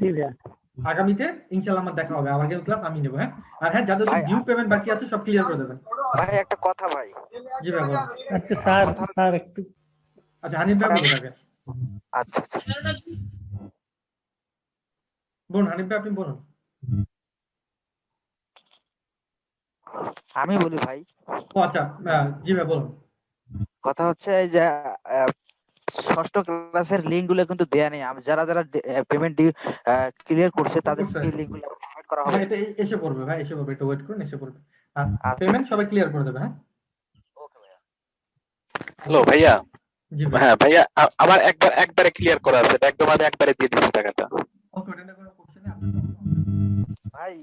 জি ভাইয়া। আগামীতে ইনশাআল্লাহ আমার দেখা হবে, আমার ক্লাস আমি নেব। হ্যাঁ, আর হ্যাঁ, যাদের ডিউ পেমেন্ট বাকি আছে সব ক্লিয়ার করে দেবেন। ভাই একটা কথা ভাই। জি ভাই বলুন। আচ্ছা স্যার একটু, আচ্ছা হানিফ ভাই বলে থাকেন। আচ্ছা বলুন হানিফ ভাই, আপনি বলুন। আমি বলি ভাই। ও আচ্ছা, জি ভাই বলুন। কথা হচ্ছে এই যে 6ষ্ঠ ক্লাসের লিংক গুলো কিন্তু দেয়া নেই। যারা যারা পেমেন্ট ক্লিয়ার করছে তাদের লিংক গুলো প্রোভাইড করা হবে। এটা এসে পড়বে ভাই, এসে পড়বে, একটু ওয়েট করুন, এসে পড়বে। আর পেমেন্ট সবাই ক্লিয়ার করে দেবে। হ্যাঁ, ওকে ভাইয়া। হ্যালো ভাইয়া। জি ভাই। হ্যাঁ ভাইয়া, আমার একবারে ক্লিয়ার করা আছে, একদম আমি একবারে দিয়ে দিচ্ছি টাকাটা। ওকে, ওটা কোনো কোশ্চেন নেই। ভাই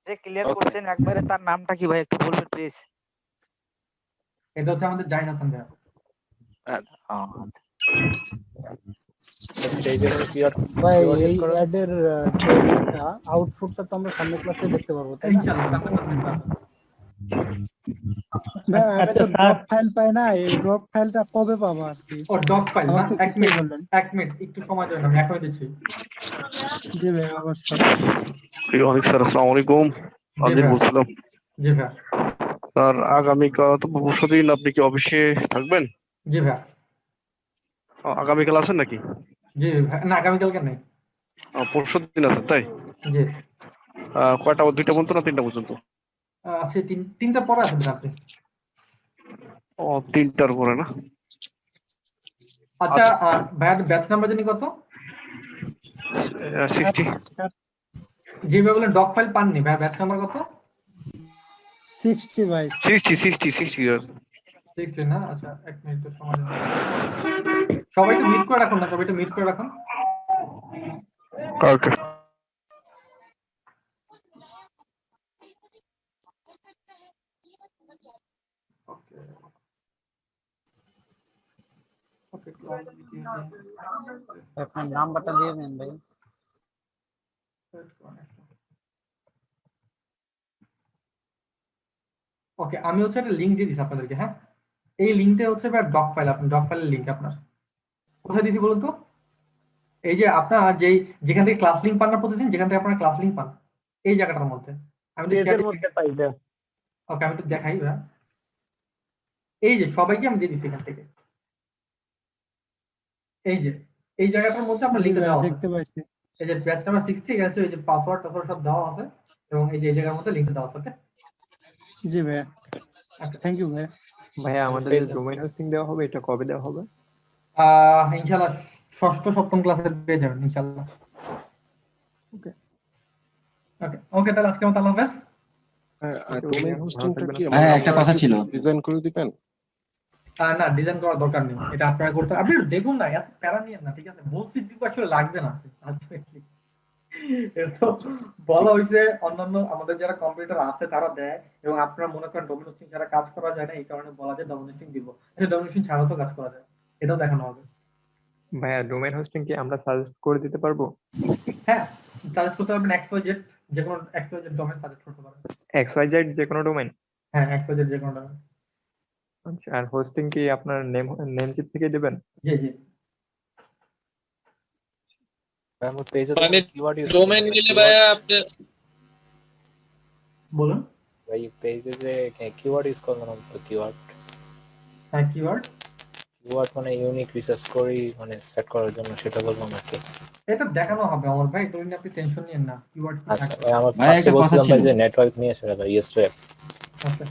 যে ক্লিয়ার করছেন একবারে, তার নামটা কি ভাই একটু বলবেন প্লিজ? এটা হচ্ছে আমাদের জাহিদ হাসান ভাই। ভাই এই অ্যাডের আউটপুটটা তো আমরা সামনের ক্লাসে দেখতে পারবো, তাই না? ইনশাআল্লাহ সামনে ক্লাসে দেখতে পারবেন। ভাই আমি তো ড্রপ ফাইল পাই না, এই ড্রপ ফাইলটা কবে পাবো আর কি? ও ডক ফাইল না, আমার তো এক কিছুই মিনিট বললেন। একটু সময় দেন, আমি এখনই দিচ্ছি। জি ভাই অবশ্যই। ওয়ালাইকুম স্যার, আসসালামু আলাইকুম। আজিজ বলছিলাম। জি ভাই। স্যার আগামীকাল তো পরশুদিন আপনি কি অফিসে থাকবেন? জি ভাই। আগামীকাল আছেন নাকি? জি ভাই, না আগামীকালকে নেই, পরশুদিন আছেন তাই? জি। কয়টা, 2টা পর্যন্ত না 3টা পর্যন্ত? সে তিনটা পরে আসেন আপনি। ও 3টার পরে না? আচ্ছা ভাইয়া ব্যাচ নাম্বার জানি কত? 60। জি ভাই বলেন ডক ফাইল পাননি ভাই, ব্যাচ নাম্বার কত? 60 ভাই। 60 না? আচ্ছা এক মিনিট তো সময় দেন। সবাই একটু মিউট করে রাখুন না, সবাই একটু মিউট করে রাখুন। ওকে। আপনার নাম্বারটা দিয়ে দেন ভাই। ওকে, আমি হচ্ছে একটা লিংক দিয়ে দিচ্ছি আপনাদেরকে। হ্যাঁ, এই লিংকটা হচ্ছে ডক ফাইল, আপনার ডক ফাইলের লিংক আপনার কোথায় দিয়েছি বলুন তো? এই যে আপনার যেখান থেকে ক্লাস লিংক পান না প্রতিদিন, যেখান থেকে আপনারা ক্লাস লিংক পান, এই জায়গাটার মধ্যে আমি ওকে আমি একটু দেখাই ভাই। এই যে সবাইকে আমি দিয়ে দিচ্ছি এখান থেকে, এই যে এই জায়গাটার মধ্যে আপনার লিংক দেওয়া আছে, দেখতে পাচ্ছি। এই যে ব্যাচ নাম্বার 60 এখানে হচ্ছে এই যে পাসওয়ার্ড সব দেওয়া আছে, এবং এই যে এই জায়গার মধ্যে লিংক দেওয়া আছে। ওকে জি ভাই, থ্যাংক ইউ ভাই। ভাইয়া আমাদের যে ডোমেইন হোস্টিং দেওয়া হবে, এটা কবে দেওয়া হবে? ইনশাআল্লাহ 6ষ্ঠ 7ম ক্লাসে পেয়ে যাবেন ইনশাআল্লাহ। ওকে ওকে ওকে, তাহলে আজকে মতো আল্লাহ হাফেজ। ডোমেইন হোস্টিংটা কি একটা কথা ছিল, ডিজাইন করে দিবেন? না ডিজাইন করার দরকার নেই, এটা আপনারা করতে, আপনি একটু দেখুন না, এত প্যারা নিয়েন না, ঠিক আছে? বলছি দিব আসলে লাগবে না। বলা হয়েছে অন্যান্য আমাদের যারা কম্পিউটার আছে তারা দেয়, এবং আপনারা মনে করেন ডোমেইন হোস্টিং ছাড়া কাজ করা যায় না, এই কারণে বলা যায় ডোমেইন হোস্টিং দিব। ডোমেইন হোস্টিং ছাড়াও তো কাজ করা যায়, এটাও দেখানো হবে। ভাইয়া ডোমেইন হোস্টিং কি আমরা সাজেস্ট করে দিতে পারবো? হ্যাঁ সাজেস্ট করতে পারবেন, XYZ যে কোনো XYZ ডোমেইন সাজেস্ট করতে পারবেন। XYZ যে কোনো ডোমেইন? হ্যাঁ XYZ যে কোনো ডোমেইন। আচ্ছা, আর হোস্টিং কি আপনার নেমচিপ থেকে দিবেন? জি জি। মানে ডোমেইন নিলে ভাইয়া আপনি বলুন ভাই, পেজে যে কিওয়ার্ড ইউজ করবেন তো কিওয়ার্ড। হ্যাঁ কিওয়ার্ড মানে ইউনিক রিসার্চ করি মানে সেট করার জন্য, সেটা বলবো নাকি? এটা দেখানো হবে আমার ভাই, এটা নিয়ে আপনি টেনশন নিয়েন না। কিওয়ার্ড আচ্ছা ভাই, আমার ফার্স্টে বলছিলাম ভাই যে নেটওয়ার্ক নিয়ে সেটা ভাই ES2 অ্যাপস। আচ্ছা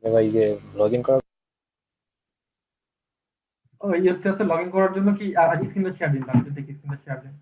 ভাই যে লগইন করার ES2 অ্যাপসে লগইন করার জন্য কি স্ক্রিনটা শেয়ার দিন, আমি দেখি স্ক্রিনটা শেয়ার দিন।